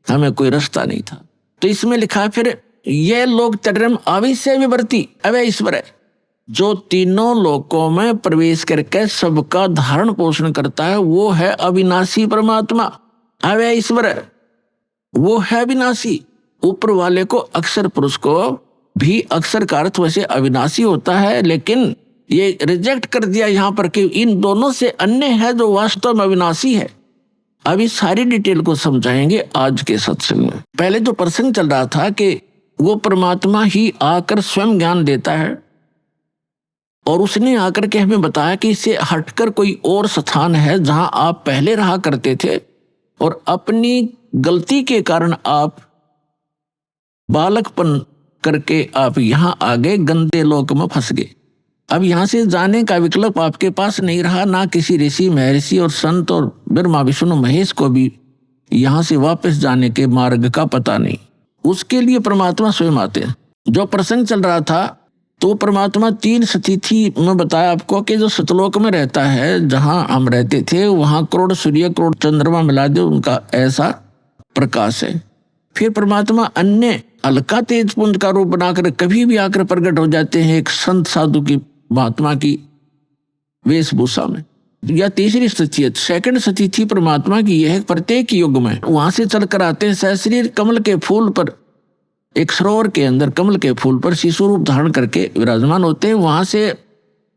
हमें कोई रास्ता नहीं था। तो इसमें लिखा फिर ये लोग तर्रम आविष्य विवर्ती अवय ईश्वर है, जो तीनों लोकों में प्रवेश करके सबका धारण पोषण करता है, वो है अविनाशी परमात्मा, अवय ईश्वर है, वो है अविनाशी। ऊपर वाले को अक्षर पुरुष को भी अक्षर का अर्थ वैसे अविनाशी होता है, लेकिन ये रिजेक्ट कर दिया यहाँ पर कि इन दोनों से अन्य है जो वास्तव में अविनाशी है। अभी सारी डिटेल को समझाएंगे आज के सत्संग में। पहले जो प्रसंग चल रहा था कि वो परमात्मा ही आकर स्वयं ज्ञान देता है, और उसने आकर के हमें बताया कि इससे हटकर कोई और स्थान है जहां आप पहले रहा करते थे, और अपनी गलती के कारण आप बालकपन करके आप यहां आगे गंदे लोक में फंस गए। अब यहां से जाने का विकल्प आपके पास नहीं रहा, ना किसी ऋषि महर्षि और संत और ब्रह्मा विष्णु महेश को भी यहां से वापस जाने के मार्ग का पता नहीं। उसके लिए परमात्मा स्वयं आते हैं। जो प्रसंग चल रहा था तो परमात्मा 3 स्थिति में बताया आपको कि जो सतलोक में रहता है, जहां हम रहते थे, वहां करोड़ सूर्य करोड़ चंद्रमा मिला दे उनका ऐसा प्रकाश है। फिर परमात्मा अन्य हल्का तेज पुंज का रूप बनाकर कभी भी आकर प्रकट हो जाते हैं एक संत साधु की, महात्मा की वेशभूषा में। या तीसरी स्थिति है, सेकंड स्थिति परमात्मा की यह प्रत्येक युग में वहां से चलकर आते हैं सहस्रीर कमल के फूल पर एक सरोवर के अंदर कमल के फूल पर शिशु रूप धारण करके विराजमान होते हैं। वहां से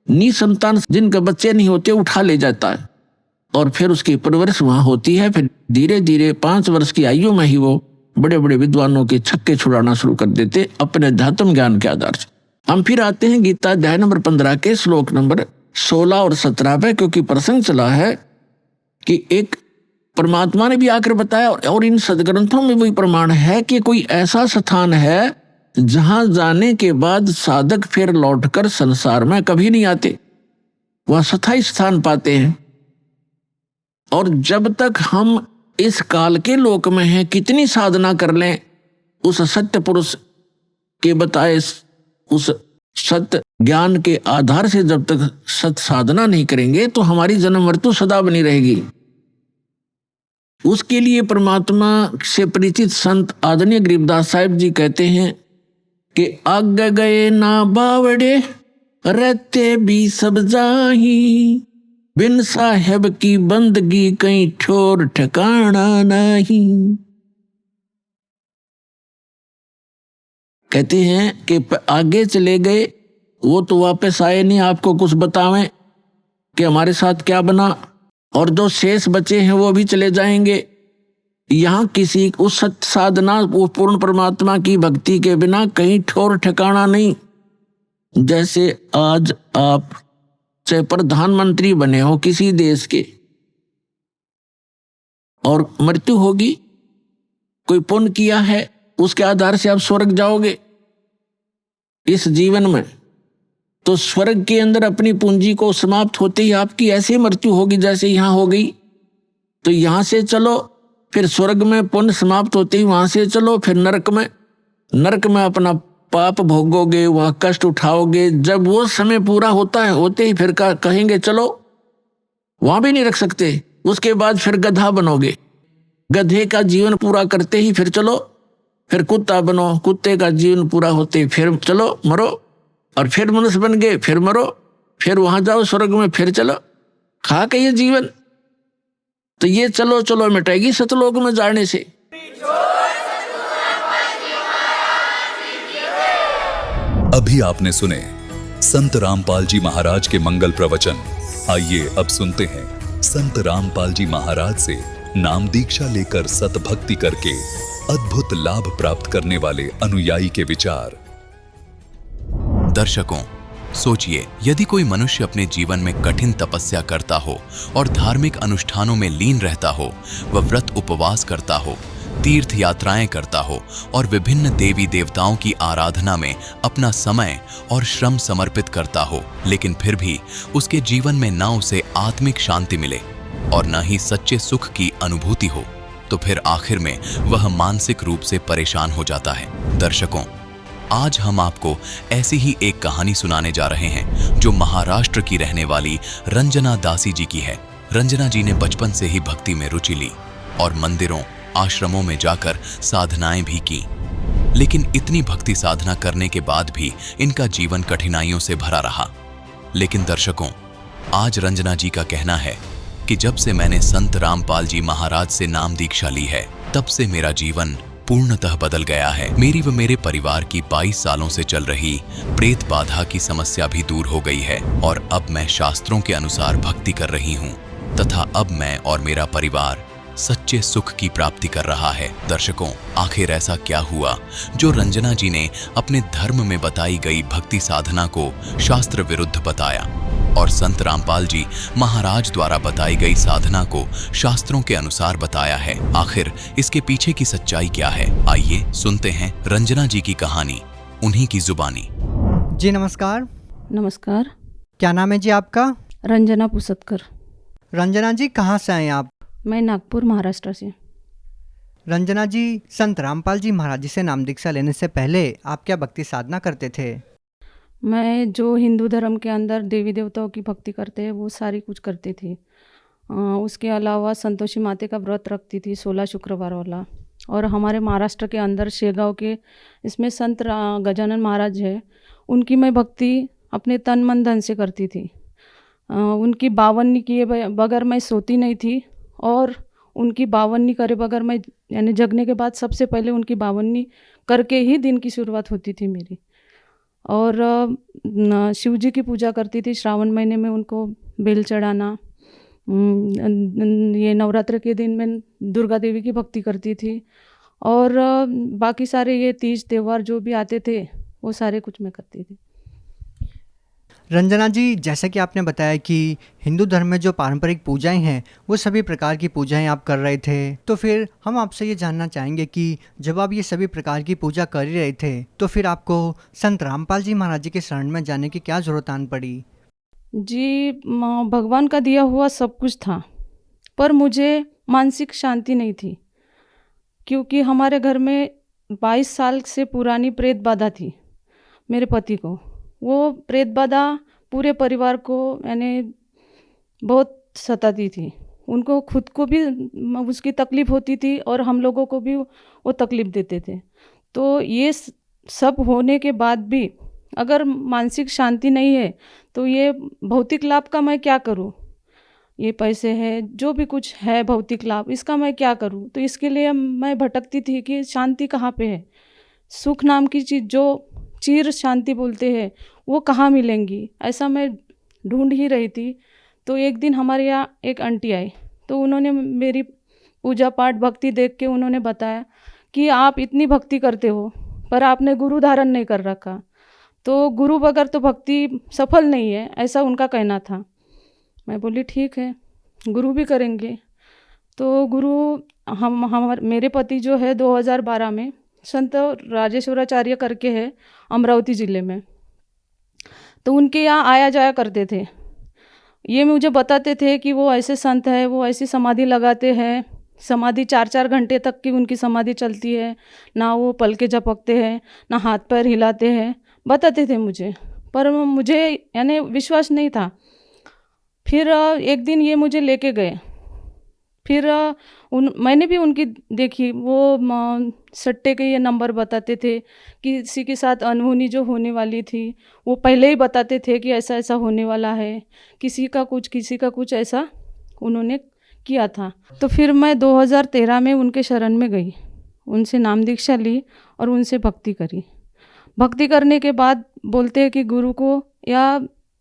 निसंतान जिनके बच्चे नहीं होते उठा ले जाता है और फिर उसकी परवरिश वहां होती है। फिर धीरे धीरे 5 वर्ष की आयु में ही वो बड़े बड़े विद्वानों के छक्के छुड़ाना शुरू कर देते अपने अध्यात्म ज्ञान के आधार से। हम फिर आते हैं गीता अध्याय नंबर 15 के श्लोक नंबर 16 और 17 पे, क्योंकि प्रसंग चला है कि एक परमात्मा ने भी आकर बताया और इन सदग्रंथों में वही प्रमाण है कि कोई ऐसा स्थान है जहां जाने के बाद साधक फिर लौटकर संसार में कभी नहीं आते, वह स्थायी स्थान पाते हैं। और जब तक हम इस काल के लोक में हैं, कितनी साधना कर लें, उस सत्य पुरुष के बताए उस सत्य ज्ञान के आधार से जब तक सत्य साधना नहीं करेंगे तो हमारी जन्म मृत्यु सदा बनी रहेगी। उसके लिए परमात्मा से परिचित संत आदरणीय गरीबदास साहिब जी कहते हैं कि आगे गए ना बावड़े रहते भी सब जाही, बिन साहेब की बंदगी कहीं ठोर ठिकाना नहीं। कहते हैं कि आगे चले गए वो तो वापस आए नहीं आपको कुछ बतावें कि हमारे साथ क्या बना, और जो शेष बचे हैं वो भी चले जाएंगे। यहाँ किसी उस सत्य साधना वो पूर्ण परमात्मा की भक्ति के बिना कहीं ठोर ठिकाना नहीं। जैसे आज आप चाहे प्रधानमंत्री बने हो किसी देश के और मृत्यु होगी, कोई पुण्य किया है उसके आधार से आप स्वर्ग जाओगे इस जीवन में, तो स्वर्ग के अंदर अपनी पूंजी को समाप्त होते ही आपकी ऐसी मृत्यु होगी जैसे यहाँ हो गई। तो यहाँ से चलो, फिर स्वर्ग में पुण्य समाप्त होते ही वहां से चलो, फिर नरक में अपना पाप भोगोगे, वहां कष्ट उठाओगे। जब वो समय पूरा होता है होते ही फिर कहेंगे चलो, वहां भी नहीं रख सकते। उसके बाद फिर गधा बनोगे, गधे का जीवन पूरा करते ही फिर चलो, फिर कुत्ता बनो, कुत्ते का जीवन पूरा होते फिर चलो मरो, और फिर मनुष्य बन गए फिर मरो, फिर वहां जाओ स्वर्ग में फिर चलो, खा के ये जीवन। तो ये चलो चलो मिटाएगी सतलोक में जाने से। अभी आपने सुने संत रामपाल जी महाराज के मंगल प्रवचन। आइए अब सुनते हैं संत रामपाल जी महाराज से नाम दीक्षा लेकर सत भक्ति करके अद्भुत लाभ प्राप्त करने वाले अनुयायी के विचार। दर्शकों, सोचिए, यदि कोई मनुष्य अपने जीवन में कठिन तपस्या करता हो और धार्मिक अनुष्ठानों में लीन रहता हो, वह व्रत उपवास करता हो, तीर्थ यात्राएं करता हो और विभिन्न देवी देवताओं की आराधना में अपना समय और श्रम समर्पित करता हो, लेकिन फिर भी उसके जीवन में न उसे आत्मिक शांति मिले और न ही सच्चे सुख की अनुभूति हो, तो फिर आखिर में वह मानसिक रूप से परेशान हो जाता है। दर्शकों, आज हम आपको ऐसी ही एक कहानी सुनाने जा रहे हैं जो महाराष्ट्र की रहने वाली रंजना दासी जी की है। रंजना जी ने बचपन से ही भक्ति में रुचि ली और मंदिरों आश्रमों में जाकर साधनाएं भी की, लेकिन इतनी भक्ति साधना करने के बाद भी इनका जीवन कठिनाइयों से भरा रहा। लेकिन दर्शकों, आज रंजना जी का कहना है कि जब से मैंने संत रामपाल जी महाराज से नाम दीक्षा ली है, तब से मेरा जीवन पूर्णतः बदल गया है। मेरी व मेरे परिवार की 22 सालों से चल रही प्रेत बाधा की समस्या भी दूर हो गई है और अब मैं शास्त्रों के अनुसार भक्ति कर रही हूँ तथा अब मैं और मेरा परिवार सच्चे सुख की प्राप्ति कर रहा है। दर्शकों, आखिर ऐसा क्या हुआ जो रंजना जी ने अपने धर्म में बताई गई भक्ति साधना को शास्त्र विरुद्ध बताया और संत रामपाल जी महाराज द्वारा बताई गई साधना को शास्त्रों के अनुसार बताया है? आखिर इसके पीछे की सच्चाई क्या है? आइए सुनते हैं रंजना जी की कहानी, उन्हीं की जुबानी। जी नमस्कार। नमस्कार। क्या नाम है जी आपका? रंजना पुसतकर। रंजना जी कहाँ से आए आप? मैं नागपुर महाराष्ट्र से। रंजना जी, संत रामपाल जी महाराज जी से नाम दीक्षा लेने से पहले आप क्या भक्ति साधना करते थे? मैं जो हिंदू धर्म के अंदर देवी देवताओं की भक्ति करते हैं वो सारी कुछ करती थी। उसके अलावा संतोषी माते का व्रत रखती थी 16 शुक्रवार वाला। और हमारे महाराष्ट्र के अंदर शेगांव के इसमें संत गजानन महाराज है, उनकी मैं भक्ति अपने तन मन धन से करती थी। उनकी बावन्नी किए बगैर मैं सोती नहीं थी और उनकी बावन्नी करे बगैर मैं, यानी जगने के बाद सबसे पहले उनकी बावन्नी करके ही दिन की शुरुआत होती थी मेरी। और शिव जी की पूजा करती थी, श्रावण महीने में उनको बेल चढ़ाना। ये नवरात्र के दिन में दुर्गा देवी की भक्ति करती थी। और बाकी सारे ये तीज त्यौहार जो भी आते थे वो सारे कुछ मैं करती थी। रंजना जी, जैसा कि आपने बताया कि हिंदू धर्म में जो पारंपरिक पूजाएं हैं वो सभी प्रकार की पूजाएं आप कर रहे थे, तो फिर हम आपसे ये जानना चाहेंगे कि जब आप ये सभी प्रकार की पूजा कर ही रहे थे तो फिर आपको संत रामपाल जी महाराज जी के शरण में जाने की क्या जरूरत आन पड़ी? जी, भगवान का दिया हुआ सब कुछ था, पर मुझे मानसिक शांति नहीं थी, क्योंकि हमारे घर में 22 साल से पुरानी प्रेत बाधा थी मेरे पति को। वो प्रेत बाधा पूरे परिवार को यानी बहुत सताती थी। उनको खुद को भी उसकी तकलीफ़ होती थी और हम लोगों को भी वो तकलीफ़ देते थे। तो ये सब होने के बाद भी अगर मानसिक शांति नहीं है तो ये भौतिक लाभ का मैं क्या करूं? ये पैसे है, जो भी कुछ है भौतिक लाभ, इसका मैं क्या करूं? तो इसके लिए मैं भटकती थी कि शांति कहाँ पे है। सुख नाम की चीज़ जो चिर शांति बोलते हैं वो कहाँ मिलेंगी, ऐसा मैं ढूंढ ही रही थी। तो एक दिन हमारे यहाँ एक आंटी आई, तो उन्होंने मेरी पूजा पाठ भक्ति देख के उन्होंने बताया कि आप इतनी भक्ति करते हो पर आपने गुरु धारण नहीं कर रखा, तो गुरु बगैर तो भक्ति सफल नहीं है, ऐसा उनका कहना था। मैं बोली ठीक है, गुरु भी करेंगे। तो गुरु मेरे पति जो है 2012 में संत राजेश्वराचार्य करके है अमरावती ज़िले में, तो उनके यहाँ आया जाया करते थे। ये मुझे बताते थे कि वो ऐसे संत है, वो ऐसी समाधि लगाते हैं, समाधि 4-4 घंटे तक की उनकी समाधि चलती है, ना वो पलके झपकते हैं ना हाथ पैर हिलाते हैं, बताते थे मुझे, पर मुझे यानी विश्वास नहीं था। फिर एक दिन ये मुझे लेके गए, फिर मैंने भी उनकी देखी, वो सट्टे के ये नंबर बताते थे, किसी के साथ अनहोनी जो होने वाली थी वो पहले ही बताते थे कि ऐसा ऐसा होने वाला है, किसी का कुछ ऐसा उन्होंने किया था। तो फिर मैं 2013 में उनके शरण में गई, उनसे नाम दीक्षा ली और उनसे भक्ति करी। भक्ति करने के बाद बोलते हैं कि गुरु को या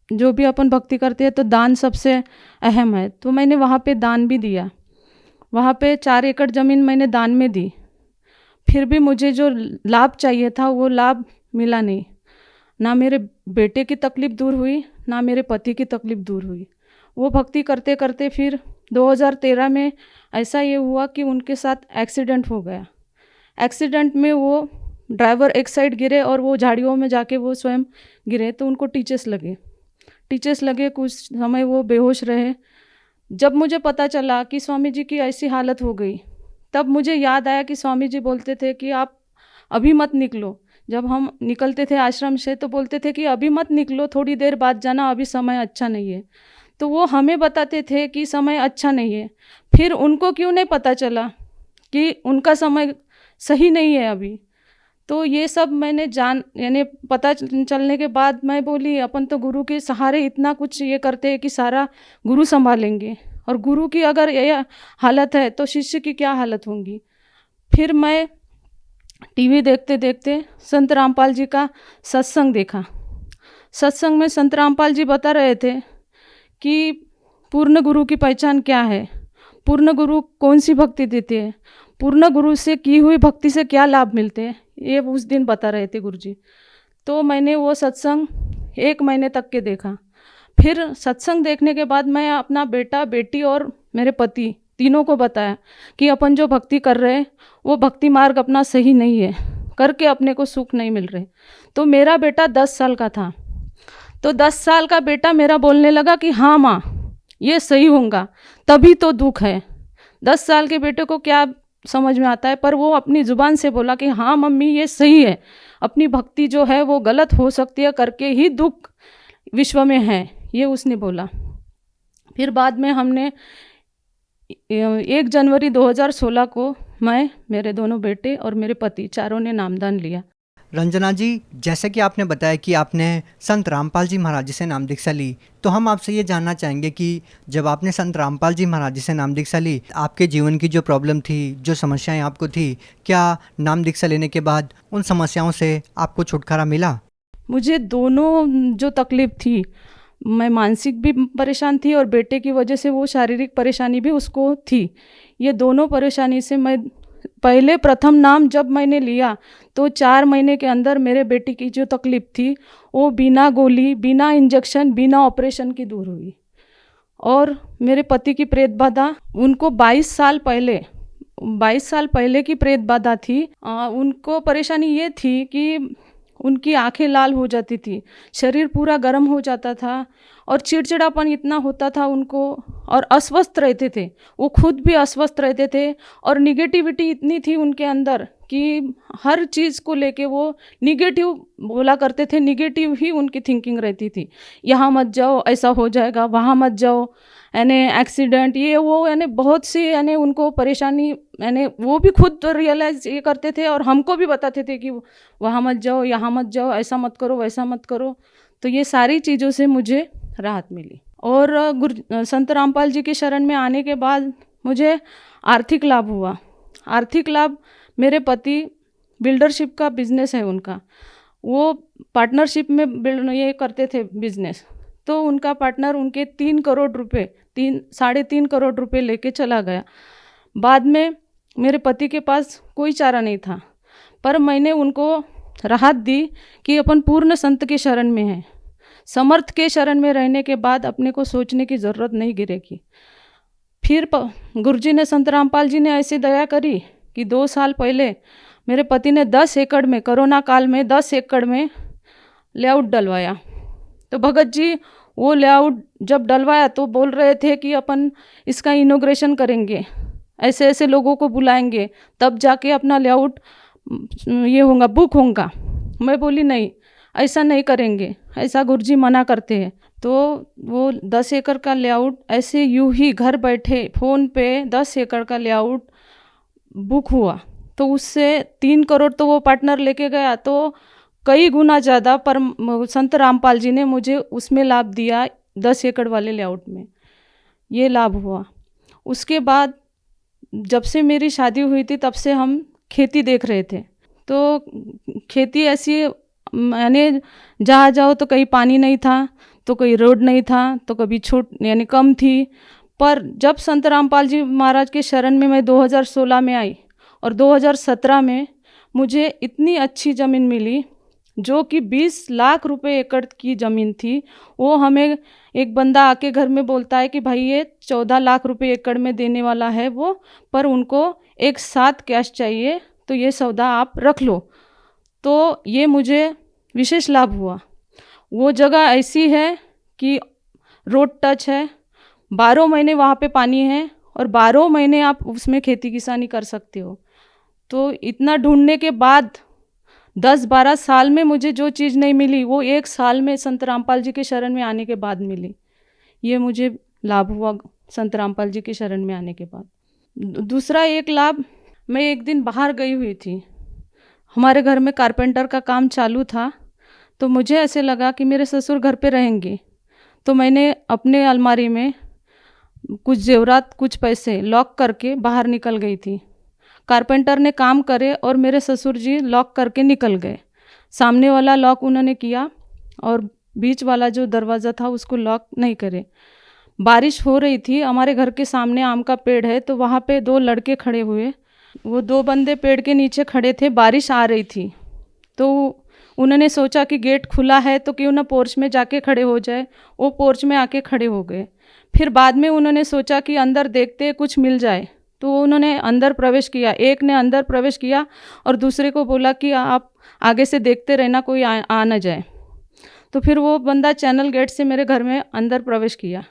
जो भी अपन भक्ति करते हैं तो दान सबसे अहम है, तो मैंने वहाँ पे दान भी दिया। वहाँ पे 4 एकड़ ज़मीन मैंने दान में दी, फिर भी मुझे जो लाभ चाहिए था वो लाभ मिला नहीं। ना मेरे बेटे की तकलीफ़ दूर हुई, ना मेरे पति की तकलीफ़ दूर हुई। वो भक्ति करते करते फिर 2013 में ऐसा ये हुआ कि उनके साथ एक्सीडेंट हो गया। एक्सीडेंट में वो ड्राइवर एक साइड गिरे और वो झाड़ियों में जाके वो स्वयं गिरे, तो उनको टीचर्स लगे, कुछ समय वो बेहोश रहे। जब मुझे पता चला कि स्वामी जी की ऐसी हालत हो गई, तब मुझे याद आया कि स्वामी जी बोलते थे कि आप अभी मत निकलो। जब हम निकलते थे आश्रम से तो बोलते थे कि अभी मत निकलो, थोड़ी देर बाद जाना, अभी समय अच्छा नहीं है। तो वो हमें बताते थे कि समय अच्छा नहीं है, फिर उनको क्यों नहीं पता चला कि उनका समय सही नहीं है अभी। तो ये सब मैंने यानी पता चलने के बाद मैं बोली अपन तो गुरु के सहारे इतना कुछ ये करते हैं कि सारा गुरु संभालेंगे, और गुरु की अगर ये हालत है तो शिष्य की क्या हालत होंगी। फिर मैं टीवी देखते देखते संत रामपाल जी का सत्संग देखा। सत्संग में संत रामपाल जी बता रहे थे कि पूर्ण गुरु की पहचान क्या है, पूर्ण गुरु कौन सी भक्ति देते हैं, पूर्ण गुरु से की हुई भक्ति से क्या लाभ मिलते हैं, ये उस दिन बता रहे थे गुरुजी। तो मैंने वो सत्संग 1 महीने तक के देखा। फिर सत्संग देखने के बाद मैं अपना बेटा, बेटी और मेरे पति तीनों को बताया कि अपन जो भक्ति कर रहे हैं वो भक्ति मार्ग अपना सही नहीं है, करके अपने को सुख नहीं मिल रहे। तो मेरा बेटा 10 साल का था, तो 10 साल का बेटा मेरा बोलने लगा कि हाँ माँ ये सही होगा, तभी तो दुख है। 10 साल के बेटे को क्या समझ में आता है, पर वो अपनी ज़ुबान से बोला कि हाँ मम्मी ये सही है, अपनी भक्ति जो है वो गलत हो सकती है, करके ही दुख विश्व में है, ये उसने बोला। फिर बाद में हमने 1 जनवरी 2016 को मैं, मेरे दोनों बेटे और मेरे पति चारों ने नामदान लिया। रंजना जी, जैसे कि आपने बताया कि आपने संत रामपाल जी महाराज जी से नाम दीक्षा ली, तो हम आपसे ये जानना चाहेंगे कि जब आपने संत रामपाल जी महाराज जी से नाम दीक्षा ली, आपके जीवन की जो प्रॉब्लम थी, जो समस्याएं आपको थी, क्या नाम दीक्षा लेने के बाद उन समस्याओं से आपको छुटकारा मिला? मुझे दोनों जो तकलीफ थी, मैं मानसिक भी परेशान थी और बेटे की वजह से वो शारीरिक परेशानी भी उसको थी। ये दोनों परेशानी से मैं पहले प्रथम नाम जब मैंने लिया तो 4 महीने के अंदर मेरे बेटी की जो तकलीफ थी वो बिना गोली, बिना इंजेक्शन, बिना ऑपरेशन की दूर हुई। और मेरे पति की प्रेत बाधा, उनको 22 साल पहले की प्रेत बाधा थी। उनको परेशानी ये थी कि उनकी आंखें लाल हो जाती थी, शरीर पूरा गर्म हो जाता था और चिड़चिड़ापन इतना होता था उनको, और अस्वस्थ रहते थे, वो खुद भी अस्वस्थ रहते थे और निगेटिविटी इतनी थी उनके अंदर कि हर चीज़ को लेके वो निगेटिव बोला करते थे, निगेटिव ही उनकी थिंकिंग रहती थी। यहाँ मत जाओ, ऐसा हो जाएगा, वहाँ मत जाओ, यानी एक्सीडेंट, ये वो, यानी बहुत सी यानी उनको परेशानी, यानी वो भी खुद तो रियलाइज़ ये करते थे और हमको भी बताते थे कि वहाँ मत जाओ, यहाँ मत जाओ, ऐसा मत करो, वैसा मत करो। तो ये सारी चीज़ों से मुझे राहत मिली। और संत रामपाल जी के शरण में आने के बाद मुझे आर्थिक लाभ हुआ। आर्थिक लाभ, मेरे पति बिल्डरशिप का बिजनेस है उनका, वो पार्टनरशिप में ये करते थे बिजनेस। तो उनका पार्टनर उनके 3 करोड़ रुपए, 3.5 करोड़ रुपए लेके चला गया। बाद में मेरे पति के पास कोई चारा नहीं था, पर मैंने उनको राहत दी कि अपन पूर्ण संत के शरण में हैं, समर्थ के शरण में रहने के बाद अपने को सोचने की ज़रूरत नहीं गिरेगी। फिर गुरुजी ने, संत रामपाल जी ने ऐसी दया करी कि 2 साल पहले मेरे पति ने 10 एकड़ में, कोरोना काल में 10 एकड़ में लेआउट डलवाया। तो भगत जी वो लेआउट जब डलवाया तो बोल रहे थे कि अपन इसका इनॉग्रेशन करेंगे, ऐसे ऐसे लोगों को बुलाएंगे, तब जाके अपना लेआउट ये होगा, बुक होगा। मैं बोली नहीं, ऐसा नहीं करेंगे, ऐसा गुरुजी मना करते हैं। तो वो 10 एकड़ का लेआउट ऐसे यूं ही घर बैठे फ़ोन पे 10 एकड़ का लेआउट बुक हुआ। तो उससे 3 करोड़ तो वो पार्टनर लेके गया, तो कई गुना ज़्यादा पर संत रामपाल जी ने मुझे उसमें लाभ दिया, 10 एकड़ वाले लेआउट में ये लाभ हुआ। उसके बाद जब से मेरी शादी हुई थी तब से हम खेती देख रहे थे। तो खेती ऐसी, यानी जहाँ जाओ तो कहीं पानी नहीं था, तो कहीं रोड नहीं था, तो कभी छूट यानी कम थी। पर जब संत रामपाल जी महाराज के शरण में मैं 2016 में आई और 2017 में मुझे इतनी अच्छी ज़मीन मिली, जो कि 20 लाख रुपए एकड़ की ज़मीन थी। वो हमें एक बंदा आके घर में बोलता है कि भाई ये 14 लाख रुपए एकड़ में देने वाला है वो, पर उनको एक साथ कैश चाहिए, तो ये सौदा आप रख लो। तो ये मुझे विशेष लाभ हुआ। वो जगह ऐसी है कि रोड टच है, 12 महीने वहाँ पे पानी है और 12 महीने आप उसमें खेती किसानी कर सकते हो। तो इतना ढूंढने के बाद 10-12 साल में मुझे जो चीज़ नहीं मिली वो 1 साल में संत रामपाल जी के शरण में आने के बाद मिली। ये मुझे लाभ हुआ संत रामपाल जी के शरण में आने के बाद। दूसरा एक लाभ, मैं एक दिन बाहर गई हुई थी, हमारे घर में कारपेंटर का काम चालू था, तो मुझे ऐसे लगा कि मेरे ससुर घर पे रहेंगे। तो मैंने अपने अलमारी में कुछ जेवरात, कुछ पैसे लॉक करके बाहर निकल गई थी। कारपेंटर ने काम करे और मेरे ससुर जी लॉक करके निकल गए। सामने वाला लॉक उन्होंने किया और बीच वाला जो दरवाज़ा था उसको लॉक नहीं करे। बारिश हो रही थी, हमारे घर के सामने आम का पेड़ है, तो वहाँ पे 2 लड़के खड़े हुए। वो 2 बंदे पेड़ के नीचे खड़े थे, बारिश आ रही थी, तो उन्होंने सोचा कि गेट खुला है तो क्यों ना पोर्च में जाके खड़े हो जाए। वो पोर्च में आके खड़े हो गए। फिर बाद में उन्होंने सोचा कि अंदर देखते कुछ मिल जाए, तो उन्होंने अंदर प्रवेश किया। एक ने अंदर प्रवेश किया और दूसरे को बोला कि आप आगे से देखते रहना, कोई आ ना जाए। तो फिर वो बंदा चैनल गेट से मेरे घर में अंदर प्रवेश किया।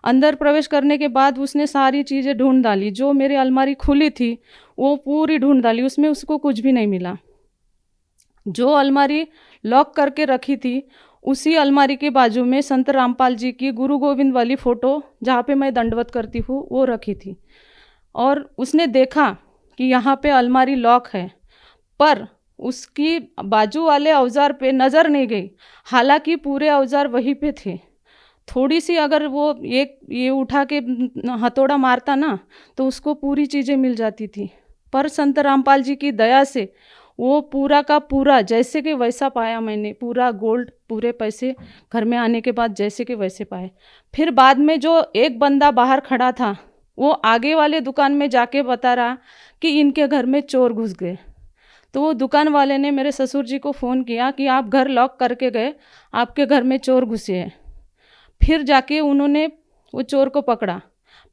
अंदर प्रवेश करने के बाद उसने सारी चीज़ें ढूंढ डाली, जो मेरी अलमारी खुली थी वो पूरी ढूंढ डाली, उसमें उसको कुछ भी नहीं मिला। जो अलमारी लॉक करके रखी थी उसी अलमारी के बाजू में संत रामपाल जी की गुरु गोविंद वाली फ़ोटो, जहाँ पे मैं दंडवत करती हूँ, वो रखी थी। और उसने देखा कि यहाँ पे अलमारी लॉक है, पर उसकी बाजू वाले औजार पे नज़र नहीं गई, हालांकि पूरे औजार वहीं पे थे। थोड़ी सी अगर वो एक ये उठा के हथौड़ा मारता ना तो उसको पूरी चीज़ें मिल जाती थी। पर संत रामपाल जी की दया से वो पूरा का पूरा जैसे कि वैसा पाया मैंने, पूरा गोल्ड, पूरे पैसे घर में आने के बाद जैसे कि वैसे पाए। फिर बाद में जो एक बंदा बाहर खड़ा था वो आगे वाले दुकान में जाके बता रहा कि इनके घर में चोर घुस गए। तो वो दुकान वाले ने मेरे ससुर जी को फ़ोन किया कि आप घर लॉक करके गए, आपके घर में चोर घुसे हैं। फिर जाके उन्होंने वो चोर को पकड़ा।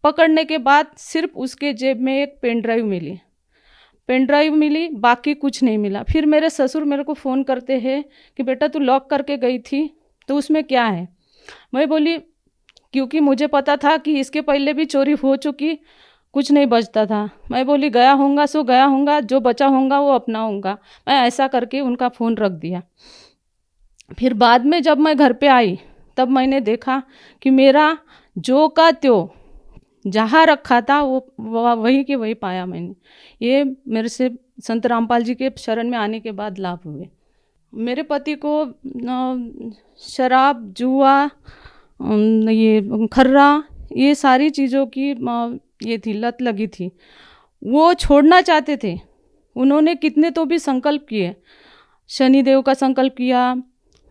पकड़ने के बाद सिर्फ उसके जेब में एक पेन ड्राइव मिली, बाकी कुछ नहीं मिला। फिर मेरे ससुर मेरे को फ़ोन करते हैं कि बेटा तू लॉक करके गई थी तो उसमें क्या है। मैं बोली क्योंकि मुझे पता था कि इसके पहले भी चोरी हो चुकी, कुछ नहीं बचता था। मैं बोली गया होगा सो गया होगा, जो बचा होगा वो अपना होगा। मैं ऐसा करके उनका फ़ोन रख दिया। फिर बाद में जब मैं घर पे आई तब मैंने देखा कि मेरा जो का त्यों जहाँ रखा था वो वही के वही पाया मैंने। ये मेरे से संत रामपाल जी के शरण में आने के बाद लाभ हुए। मेरे पति को शराब, जुआ, ये खर्रा, ये सारी चीज़ों की ये थी, लत लगी थी। वो छोड़ना चाहते थे। उन्होंने कितने तो भी संकल्प किए, शनिदेव का संकल्प किया,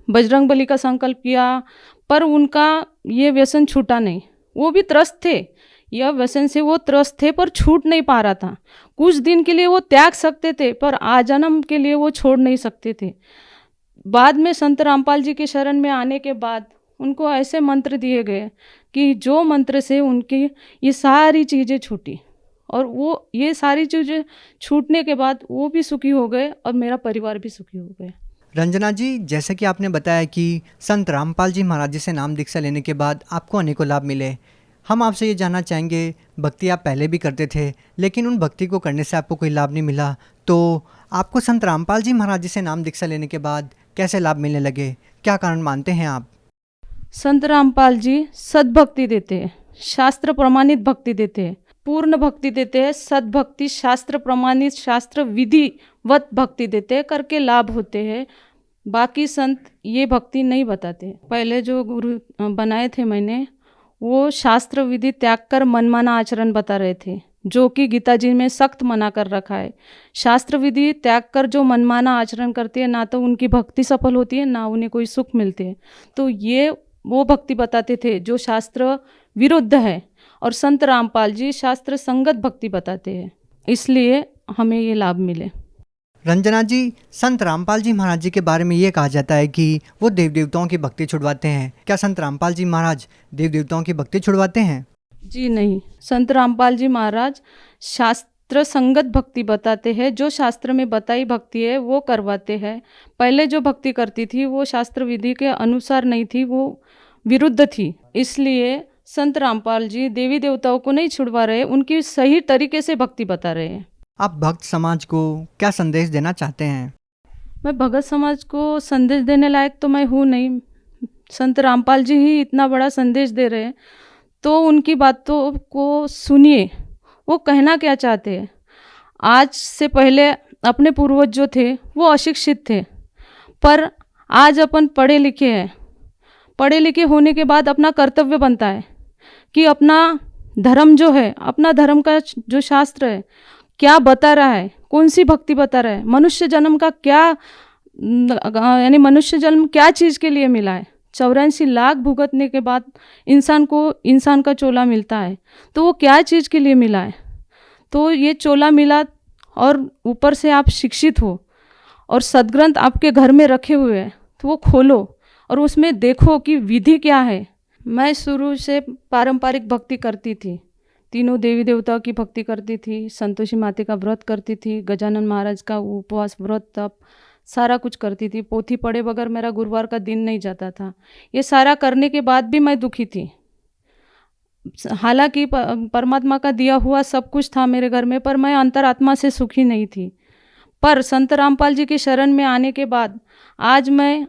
बजरंग बली का संकल्प किया, पर उनका ये व्यसन छूटा नहीं। वो भी त्रस्त थे, यह व्यसन से वो त्रस्त थे पर छूट नहीं पा रहा था। कुछ दिन के लिए वो त्याग सकते थे पर आजन्म के लिए वो छोड़ नहीं सकते थे। बाद में संत रामपाल जी के शरण में आने के बाद उनको ऐसे मंत्र दिए गए कि जो मंत्र से उनकी ये सारी चीज़ें छूटी, और वो ये सारी चीज़ें छूटने के बाद वो भी सुखी हो गए और मेरा परिवार भी सुखी हो गया। रंजना जी, जैसे कि आपने बताया कि संत रामपाल जी महाराज जी से नाम दीक्षा लेने के बाद आपको अनेकों लाभ मिले। हम आपसे ये जानना चाहेंगे, भक्ति आप पहले भी करते थे लेकिन उन भक्ति को करने से आपको कोई लाभ नहीं मिला, तो आपको संत रामपाल जी महाराज जी से नाम दीक्षा लेने के बाद कैसे लाभ मिलने लगे? क्या कारण मानते हैं आप? संत रामपाल जी सद्भक्ति देते हैं, शास्त्र प्रमाणित भक्ति देते हैं, पूर्ण भक्ति देते हैं, सद्भक्ति, शास्त्र प्रमाणित, शास्त्र विधिवत भक्ति देते हैं, करके लाभ होते हैं। बाकी संत ये भक्ति नहीं बताते। पहले जो गुरु बनाए थे मैंने, वो शास्त्र विधि त्याग कर मनमाना आचरण बता रहे थे, जो कि गीता जी में सख्त मना कर रखा है। शास्त्र विधि त्याग कर जो मनमाना आचरण करते हैं, ना तो उनकी भक्ति सफल होती है, ना उन्हें कोई सुख मिलते हैं। तो ये वो भक्ति बताते थे जो शास्त्र विरुद्ध है, और संत रामपाल जी शास्त्र संगत भक्ति बताते हैं, इसलिए हमें ये लाभ मिले। रंजना जी, संत रामपाल जी महाराज जी के बारे में ये कहा जाता है कि वो देव देवताओं की भक्ति छुड़वाते हैं। क्या संत रामपाल जी महाराज देव देवताओं की भक्ति छुड़वाते हैं? जी नहीं, संत रामपाल जी महाराज शास्त्र संगत भक्ति बताते हैं। जो शास्त्र में बताई भक्ति है वो करवाते हैं। पहले जो भक्ति करती थी वो शास्त्र विधि के अनुसार नहीं थी, वो विरुद्ध थी। इसलिए संत रामपाल जी देवी देवताओं को नहीं छुड़वा रहे, उनकी सही तरीके से भक्ति बता रहे हैं। आप भक्त समाज को क्या संदेश देना चाहते हैं? मैं भगत समाज को संदेश देने लायक तो मैं हूँ नहीं, संत रामपाल जी ही इतना बड़ा संदेश दे रहे हैं, तो उनकी बातों को सुनिए, वो कहना क्या चाहते हैं। आज से पहले अपने पूर्वज जो थे वो अशिक्षित थे, पर आज अपन पढ़े लिखे हैं। पढ़े लिखे होने के बाद अपना कर्तव्य बनता है कि अपना धर्म जो है, अपना धर्म का जो शास्त्र है क्या बता रहा है, कौन सी भक्ति बता रहा है, मनुष्य जन्म का क्या, यानी मनुष्य जन्म क्या चीज़ के लिए मिला है। 84 लाख भुगतने के बाद इंसान को इंसान का चोला मिलता है, तो वो क्या चीज़ के लिए मिला है। तो ये चोला मिला और ऊपर से आप शिक्षित हो और सदग्रंथ आपके घर में रखे हुए हैं, तो वो खोलो और उसमें देखो कि विधि क्या है। मैं शुरू से पारंपरिक भक्ति करती थी, तीनों देवी देवताओं की भक्ति करती थी, संतोषी माता का व्रत करती थी, गजानन महाराज का उपवास, व्रत, तप, सारा कुछ करती थी। पोथी पढ़े बगैर मेरा गुरुवार का दिन नहीं जाता था। ये सारा करने के बाद भी मैं दुखी थी। हालांकि परमात्मा का दिया हुआ सब कुछ था मेरे घर में, पर मैं अंतरात्मा से सुखी नहीं थी। पर संत रामपाल जी के शरण में आने के बाद आज मैं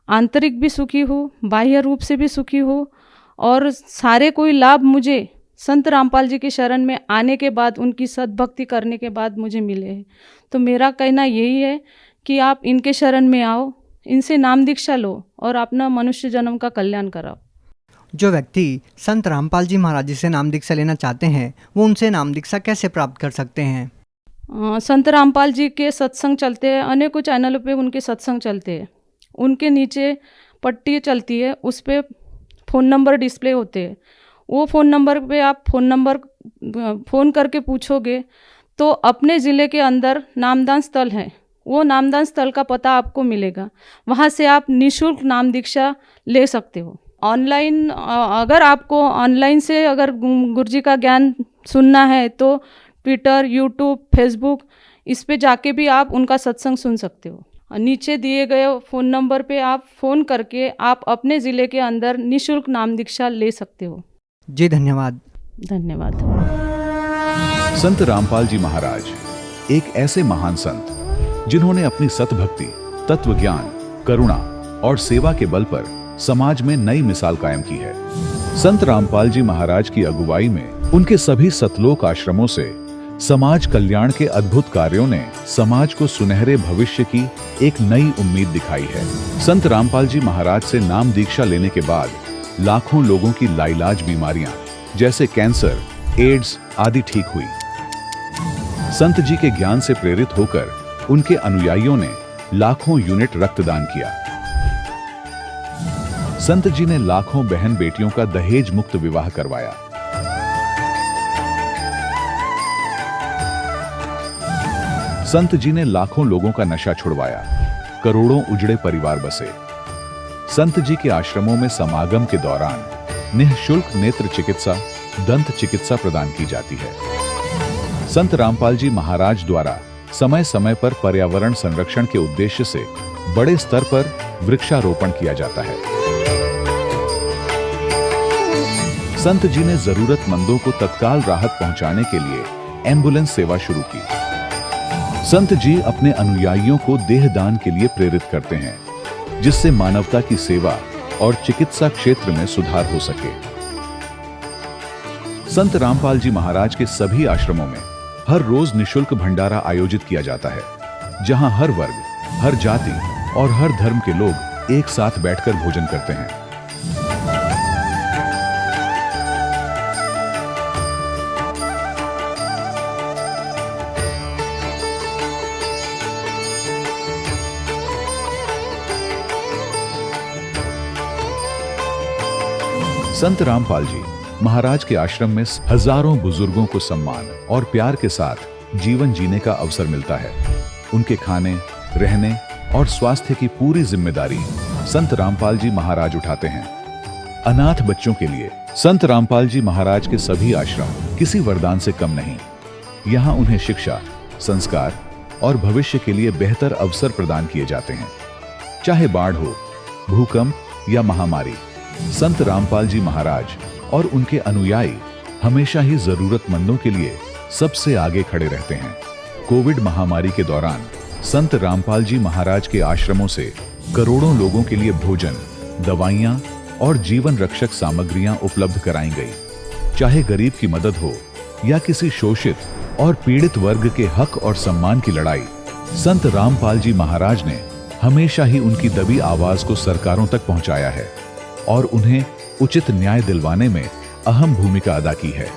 आंतरिक भी सुखी हूँ, बाह्य रूप से भी सुखी हूँ, और सारे कोई लाभ मुझे संत रामपाल जी की शरण में आने के बाद, उनकी सद्भक्ति करने के बाद मुझे मिले हैं। तो मेरा कहना यही है कि आप इनके शरण में आओ, इनसे नाम दीक्षा लो और अपना मनुष्य जन्म का कल्याण कराओ। जो व्यक्ति संत रामपाल जी महाराज जी से नाम दीक्षा लेना चाहते हैं वो उनसे नाम दीक्षा कैसे प्राप्त कर सकते हैं? संत रामपाल जी के सत्संग चलते हैं, अनेकों चैनलों पे उनके सत्संग चलते हैं। उनके नीचे पट्टी चलती है, उस पर फ़ोन नंबर डिस्प्ले होते हैं। वो फ़ोन नंबर पे आप फ़ोन करके पूछोगे तो अपने ज़िले के अंदर नामदान स्थल है, वो नामदान स्थल का पता आपको मिलेगा। वहाँ से आप निःशुल्क नाम दीक्षा ले सकते हो। ऑनलाइन, अगर आपको ऑनलाइन से अगर गुरुजी का ज्ञान सुनना है तो ट्विटर, यूट्यूब, फेसबुक, इस पे जाके भी आप उनका सत्संग सुन सकते हो। नीचे दिए गए फ़ोन नंबर पे आप फ़ोन करके आप अपने ज़िले के अंदर निःशुल्क नाम दीक्षा ले सकते हो। जी धन्यवाद। धन्यवाद। संत रामपाल जी महाराज एक ऐसे महान संत जिन्होंने अपनी सतभक्ति, तत्व ज्ञान, करुणा और सेवा के बल पर समाज में नई मिसाल कायम की है। संत रामपाल जी महाराज की अगुवाई में उनके सभी सतलोक आश्रमों से समाज कल्याण के अद्भुत कार्यों ने समाज को सुनहरे भविष्य की एक नई उम्मीद दिखाई है। संत रामपाल जी महाराज से नाम दीक्षा लेने के बाद लाखों लोगों की लाइलाज बीमारियां जैसे कैंसर, एड्स आदि ठीक हुई। संत जी के ज्ञान से प्रेरित होकर उनके अनुयायियों ने लाखों यूनिट रक्तदान किया। संत जी ने लाखों बहन बेटियों का दहेज मुक्त विवाह करवाया। संत जी ने लाखों लोगों का नशा छुड़वाया, करोड़ों उजड़े परिवार बसे। संत जी के आश्रमों में समागम के दौरान निःशुल्क नेत्र चिकित्सा, दंत चिकित्सा प्रदान की जाती है। संत रामपाल जी महाराज द्वारा समय समय पर पर्यावरण संरक्षण के उद्देश्य से बड़े स्तर पर वृक्षारोपण किया जाता है। संत जी ने जरूरतमंदों को तत्काल राहत पहुंचाने के लिए एम्बुलेंस सेवा शुरू की। संत जी अपने अनुयायियों को देहदान के लिए प्रेरित करते हैं, जिससे मानवता की सेवा और चिकित्सा क्षेत्र में सुधार हो सके। संत रामपाल जी महाराज के सभी आश्रमों में हर रोज निःशुल्क भंडारा आयोजित किया जाता है, जहां हर वर्ग, हर जाति और हर धर्म के लोग एक साथ बैठकर भोजन करते हैं। संत रामपाल जी महाराज के आश्रम में हजारों बुजुर्गों को सम्मान और प्यार के साथ जीवन जीने का अवसर मिलता है। उनके खाने, रहने और स्वास्थ्य की पूरी जिम्मेदारी संत रामपाल जी महाराज उठाते हैं। अनाथ बच्चों के लिए संत रामपाल जी महाराज के सभी आश्रम किसी वरदान से कम नहीं। यहाँ उन्हें शिक्षा, संस्कार और भविष्य के लिए बेहतर अवसर प्रदान किए जाते हैं। चाहे बाढ़ हो, भूकंप या महामारी, संत रामपाल जी महाराज और उनके अनुयायी हमेशा ही जरूरतमंदों के लिए सबसे आगे खड़े रहते हैं। कोविड महामारी के दौरान संत रामपाल जी महाराज के आश्रमों से करोड़ों लोगों के लिए भोजन, दवाइयां और जीवन रक्षक सामग्रियां उपलब्ध कराई गई। चाहे गरीब की मदद हो या किसी शोषित और पीड़ित वर्ग के हक और सम्मान की लड़ाई, संत रामपाल जी महाराज ने हमेशा ही उनकी दबी आवाज को सरकारों तक पहुंचाया है और उन्हें उचित न्याय दिलवाने में अहम भूमिका अदा की है।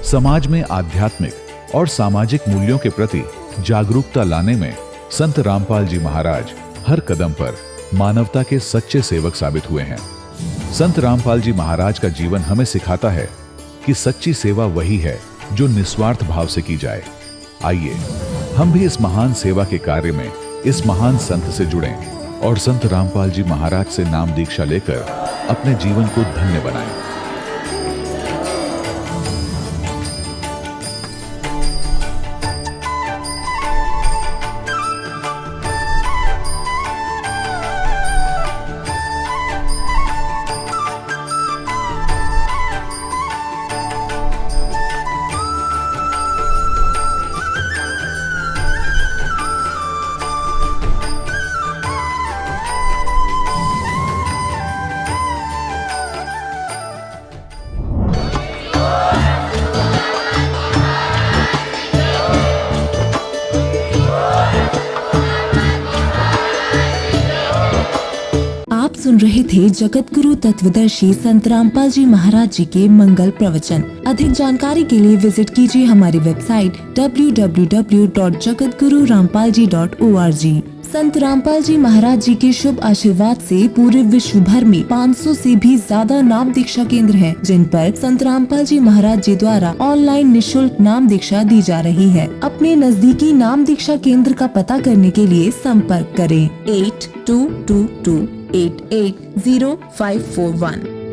समाज में आध्यात्मिक और सामाजिक मूल्यों के प्रति जागरूकता लाने में संत रामपाल जी महाराज हर कदम पर मानवता के सच्चे सेवक साबित हुए हैं। संत रामपाल जी महाराज का जीवन हमें सिखाता है कि सच्ची सेवा वही है जो निस्वार्थ भाव से की जाए। आइए हम भी इस महान सेवा के कार्य में इस महान संत से जुड़ें और संत रामपाल जी महाराज से नाम दीक्षा लेकर अपने जीवन को धन्य बनाएं। आप सुन रहे थे जगत गुरु तत्वदर्शी संत रामपाल जी महाराज जी के मंगल प्रवचन। अधिक जानकारी के लिए विजिट कीजिए हमारी वेबसाइट www.jagatgururampalji.org। संत रामपाल जी महाराज जी के शुभ आशीर्वाद से पूरे विश्व भर में 500 से भी ज्यादा नाम दीक्षा केंद्र हैं, जिन पर संत रामपाल जी महाराज जी द्वारा ऑनलाइन निशुल्क नाम दीक्षा दी जा रही है। अपने नजदीकी नाम दीक्षा केंद्र का पता करने के लिए संपर्क करें 8222880541।